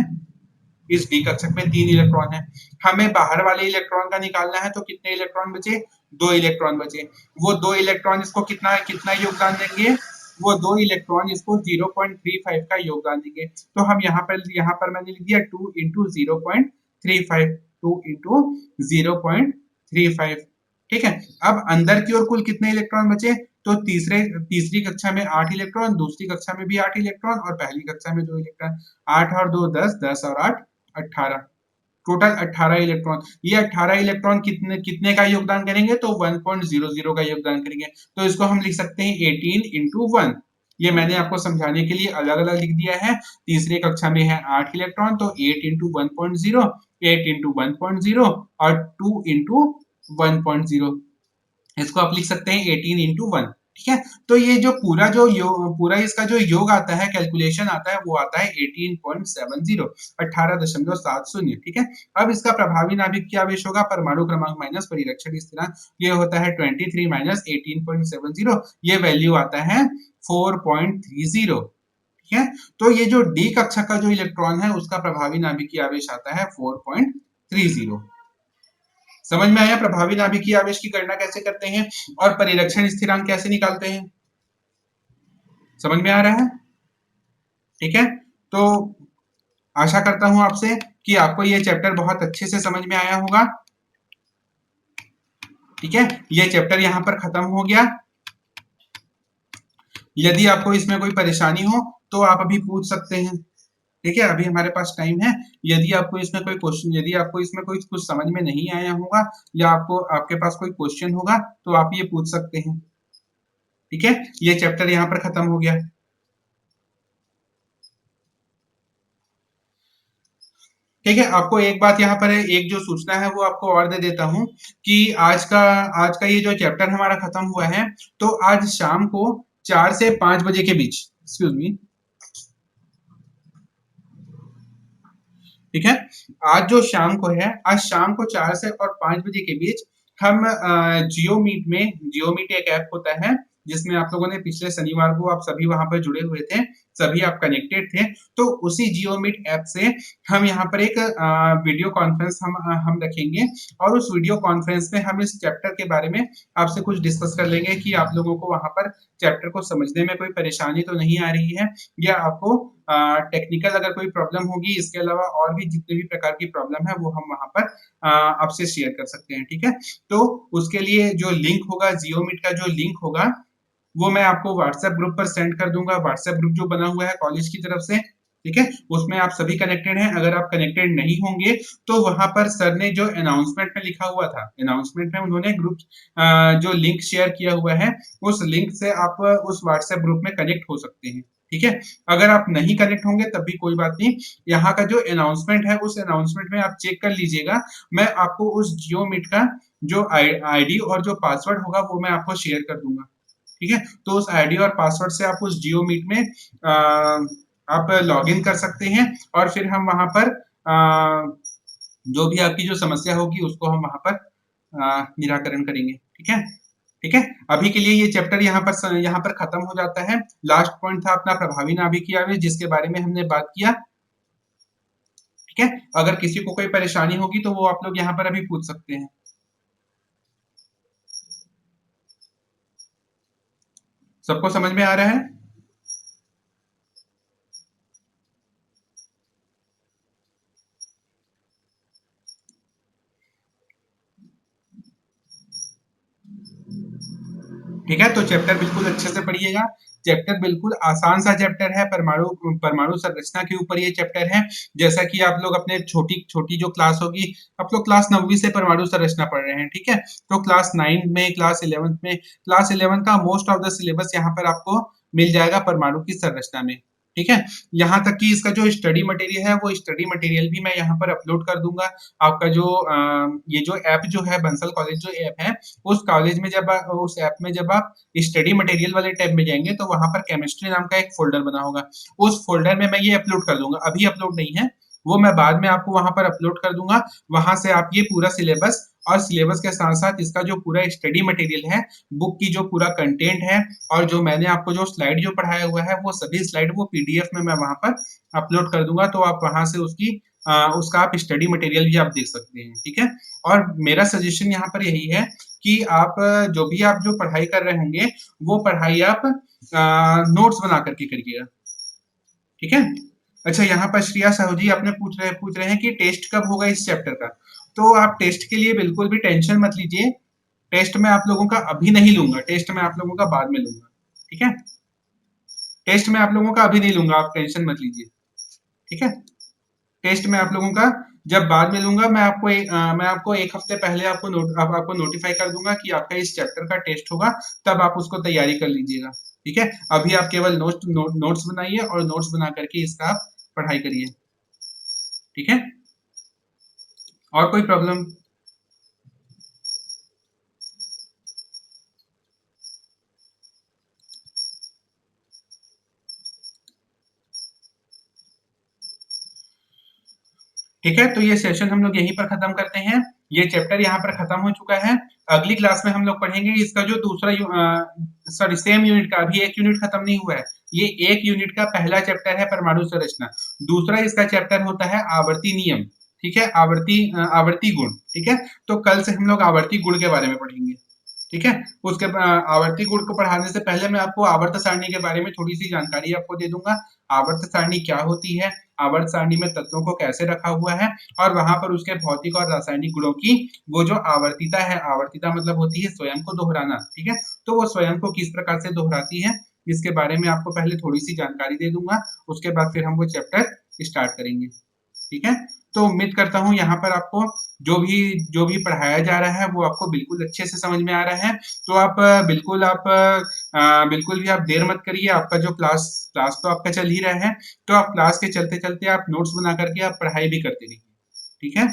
इस डी कक्षक में 3 इलेक्ट्रॉन है, हमें बाहर वाले इलेक्ट्रॉन का निकालना है तो कितने इलेक्ट्रॉन बचे, 2 इलेक्ट्रॉन बचे। वो 2 इलेक्ट्रॉन इसको कितना कितना योगदान देंगे, वो 2 इलेक्ट्रॉन इसको 0.35 का योगदान देंगे। तो हम यहाँ पर मैंने लिख दिया 2 into 0.35, 2 into 0.35। ठीक है, अब अंदर की ओर कुल कितने इलेक्ट्रॉन बचे, तो तीसरी कक्षा में 8 इलेक्ट्रॉन, दूसरी कक्षा में भी 8 इलेक्ट्रॉन और पहली कक्षा में 2 इलेक्ट्रॉन। 8 और 2 10, 10 और 8 18, टोटल 18 इलेक्ट्रॉन। ये 18 इलेक्ट्रॉन कितने का योगदान करेंगे, तो 1.00 का योगदान करेंगे। तो इसको हम लिख सकते हैं 18 into 1। ये मैंने आपको समझाने के लिए अलग अलग लिख दिया है। तीसरी कक्षा में है 8 इलेक्ट्रॉन तो 8 into 1.0, 8 into 1.0 और 2 into 1.0, इसको आप लिख सकते हैं 18 into 1। ठीक है, तो ये जो पूरा इसका जो योग आता है, कैलकुलेशन आता है, वो आता है 18.70, 18.70। ठीक है, अब इसका प्रभावी नाभिकीय आवेश होगा परमाणु क्रमांक माइनस परिरक्षण स्थिरांक, ये होता है 23 माइनस 18.70, ये वैल्यू आता है 4.30। ठीक है, तो ये जो डी कक्षा का जो इलेक्ट्रॉन है उसका प्रभावी नाभिकीय आवेश आता है 4.30। समझ में आया प्रभावी नाभिकीय आवेश की गणना कैसे करते हैं और परिरक्षण स्थिरांक कैसे निकालते हैं, समझ में आ रहा है। ठीक है, तो आशा करता हूं आपसे कि आपको ये चैप्टर बहुत अच्छे से समझ में आया होगा। ठीक है, ये चैप्टर यहां पर खत्म हो गया। यदि आपको इसमें कोई परेशानी हो तो आप अभी पूछ सकते हैं। ठीक है, अभी हमारे पास टाइम है, यदि आपको इसमें कोई क्वेश्चन, यदि आपको इसमें कोई कुछ समझ में नहीं आया होगा या आपके पास कोई क्वेश्चन होगा तो आप ये पूछ सकते हैं। ठीक है, ये चैप्टर यहाँ पर खत्म हो गया। ठीक है, आपको एक बात यहाँ पर है, एक जो सूचना है वो आपको और दे देता हूँ कि आज का ये जो चैप्टर हमारा खत्म हुआ है तो आज शाम को 4 से 5 बजे के बीच, एक्सक्यूज मी, ठीक है, आज जो शाम को है, आज शाम को 4 से और 5 बजे के बीच हम जियो मीट एक ऐप होता है जिसमें आप लोगों ने पिछले शनिवार को आप सभी वहां पर जुड़े हुए थे, सभी आप कनेक्टेड थे, तो उसी जियो मीट ऐप से हम यहाँ पर एक वीडियो कॉन्फ्रेंस हम रखेंगे और उस वीडियो कॉन्फ्रेंस में हम इस चैप्टर के बारे में आपसे कुछ डिस्कस कर लेंगे कि आप लोगों को वहां पर चैप्टर को समझने में कोई परेशानी तो नहीं आ रही है या आपको टेक्निकल अगर कोई प्रॉब्लम होगी, इसके अलावा और भी जितने भी प्रकार की प्रॉब्लम है वो हम वहां पर आपसे शेयर कर सकते हैं। ठीक है, तो उसके लिए जो लिंक होगा, जियो मीट का जो लिंक होगा वो मैं आपको व्हाट्सएप ग्रुप पर सेंड कर दूंगा। व्हाट्सएप ग्रुप जो बना हुआ है कॉलेज की तरफ से, ठीक है, उसमें आप सभी कनेक्टेड हैं। अगर आप कनेक्टेड नहीं होंगे तो वहां पर सर ने जो अनाउंसमेंट में लिखा हुआ था, अनाउंसमेंट में उन्होंने ग्रुप जो लिंक शेयर किया हुआ है उस लिंक से आप उस व्हाट्सएप ग्रुप में कनेक्ट हो सकते हैं। ठीक है, अगर आप नहीं कनेक्ट होंगे तब भी कोई बात नहीं, यहाँ का जो अनाउंसमेंट है उस अनाउंसमेंट में आप चेक कर लीजिएगा, मैं आपको उस जियो मीट का जो आईडी और जो पासवर्ड होगा वो मैं आपको शेयर कर दूंगा। ठीक है, तो उस आईडी और पासवर्ड से आप उस जियो मीट में आप लॉग इन कर सकते हैं और फिर हम वहां पर जो भी आपकी जो समस्या होगी उसको हम वहां पर निराकरण करेंगे। ठीक है, ठीक है, अभी के लिए ये चैप्टर यहाँ पर खत्म हो जाता है। लास्ट पॉइंट था अपना प्रभावी नाभिकीय आवेश जिसके बारे में हमने बात किया। ठीक है, अगर किसी को कोई परेशानी होगी तो वो आप लोग यहाँ पर अभी पूछ सकते हैं। सबको समझ में आ रहा है? ठीक है, तो चैप्टर बिल्कुल अच्छे से पढ़िएगा। चैप्टर बिल्कुल आसान सा चैप्टर है, परमाणु परमाणु संरचना के ऊपर ये चैप्टर है। जैसा कि आप लोग अपने छोटी छोटी जो क्लास होगी, आप लोग क्लास 9वीं से परमाणु संरचना पढ़ रहे हैं, ठीक है? तो क्लास 9 में, क्लास 11 में, क्लास 11 का मोस्ट ऑफ द सिलेबस यहाँ पर आपको मिल जाएगा परमाणु की संरचना में, ठीक है? यहाँ तक कि इसका जो स्टडी मटेरियल है, वो स्टडी मटेरियल भी मैं यहाँ पर अपलोड कर दूंगा। आपका जो ये जो ऐप जो है, बंसल कॉलेज जो ऐप है, उस कॉलेज में जब उस ऐप में जब आप स्टडी मटेरियल वाले टैब में जाएंगे, तो वहां पर केमिस्ट्री नाम का एक फोल्डर बना होगा। उस फोल्डर में मैं ये अपलोड कर दूंगा, अभी अपलोड नहीं है, वो मैं बाद में आपको वहां पर अपलोड कर दूंगा। वहां से आप ये पूरा सिलेबस, और सिलेबस के साथ साथ इसका जो पूरा स्टडी मटेरियल है, बुक की जो पूरा कंटेंट है, और जो मैंने आपको जो स्लाइड जो पढ़ाया हुआ है, वो सभी स्लाइड वो पीडीएफ में मैं वहां पर अपलोड कर दूंगा। तो आप वहां से उसका आप स्टडी मटेरियल भी आप देख सकते हैं, ठीक है? और मेरा सजेशन यहाँ पर यही है कि आप जो भी आप जो पढ़ाई कर रहे होंगे, वो पढ़ाई आप नोट्स बना करके करिएगा, ठीक है? अच्छा, यहाँ पर श्रेया साहू जी अपने पूछ रहे हैं कि टेस्ट कब होगा इस चैप्टर का। तो आप टेस्ट के लिए बिल्कुल भी टेंशन मत लीजिए। टेस्ट मैं आप लोगों का अभी नहीं लूंगा, टेस्ट मैं आप लोगों का बाद में लूंगा, ठीक है? टेस्ट मैं आप लोगों का अभी नहीं लूंगा, आप टेंशन मत लीजिए, ठीक है? टेस्ट मैं आप लोगों का जब बाद में लूंगा, मैं आपको एक हफ्ते पहले आपको नोटिफाई कर दूंगा कि आपका इस चैप्टर का टेस्ट होगा, तब आप उसको तैयारी कर लीजिएगा, ठीक है? अभी आप केवल नोट्स बनाइए, और नोट्स बना करके इसका आप पढ़ाई करिए, ठीक है? और कोई प्रॉब्लम? ठीक है, तो ये सेशन हम लोग यहीं पर खत्म करते हैं। ये चैप्टर यहाँ पर खत्म हो चुका है। अगली क्लास में हम लोग पढ़ेंगे इसका जो सॉरी, सेम यूनिट का, अभी एक यूनिट खत्म नहीं हुआ है। ये एक यूनिट का पहला चैप्टर है परमाणु संरचना। दूसरा इसका चैप्टर होता है आवर्ती नियम, ठीक है? आवर्ती गुण, ठीक है? तो कल से हम लोग आवर्ती गुण के बारे में पढ़ेंगे, ठीक है? आवर्ती गुण को पढ़ाने से पहले मैं आपको आवर्त सारणी के बारे में थोड़ी सी जानकारी आपको दे दूंगा। आवर्त सारणी क्या होती है, आवर्त सारणी में तत्वों को कैसे रखा हुआ है, और वहां पर उसके भौतिक और रासायनिक गुणों की वो जो आवर्तिता है, आवर्तिता मतलब होती है स्वयं को दोहराना, ठीक है? तो वो स्वयं को किस प्रकार से दोहराती है, इसके बारे में आपको पहले थोड़ी सी जानकारी दे दूंगा। उसके बाद फिर हम वो चैप्टर स्टार्ट करेंगे, ठीक है? तो उम्मीद करता हूँ यहाँ पर आपको जो भी पढ़ाया जा रहा है, वो आपको बिल्कुल अच्छे से समझ में आ रहा है। तो बिल्कुल भी आप देर मत करिए। आपका जो क्लास क्लास तो आपका चल ही रहा है, तो आप क्लास के चलते चलते आप नोट्स बना करके आप पढ़ाई भी करते रहिए, ठीक है?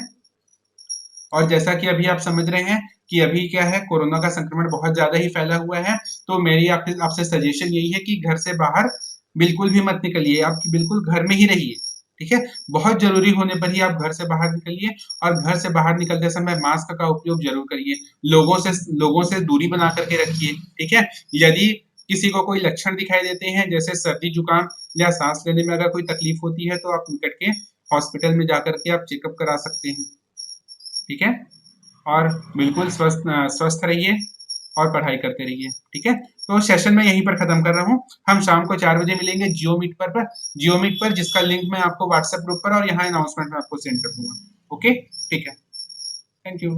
और जैसा कि अभी आप समझ रहे हैं कि अभी क्या है, कोरोना का संक्रमण बहुत ज्यादा ही फैला हुआ है। तो मेरी आपसे सजेशन यही है कि घर से बाहर बिल्कुल भी मत निकलिए, आप बिल्कुल घर में ही रहिए, ठीक है? बहुत जरूरी होने पर ही आप घर से बाहर निकलिए, और घर से बाहर निकलते समय मास्क का उपयोग जरूर करिए। लोगों से दूरी बना करके रखिए, ठीक है? यदि किसी को कोई लक्षण दिखाई देते हैं, जैसे सर्दी जुकाम या सांस लेने में अगर कोई तकलीफ होती है, तो आप निकट के हॉस्पिटल में जाकर के आप चेकअप करा सकते हैं, ठीक है? और बिल्कुल स्वस्थ रहिए, और पढ़ाई करते रहिए, ठीक है? तो सेशन मैं यहीं पर खत्म कर रहा हूँ। हम शाम को 4 बजे मिलेंगे जियो मीट पर, जिसका लिंक मैं आपको व्हाट्सएप ग्रुप पर और यहाँ अनाउंसमेंट में आपको सेंड कर दूंगा। ओके, ठीक है, थैंक यू।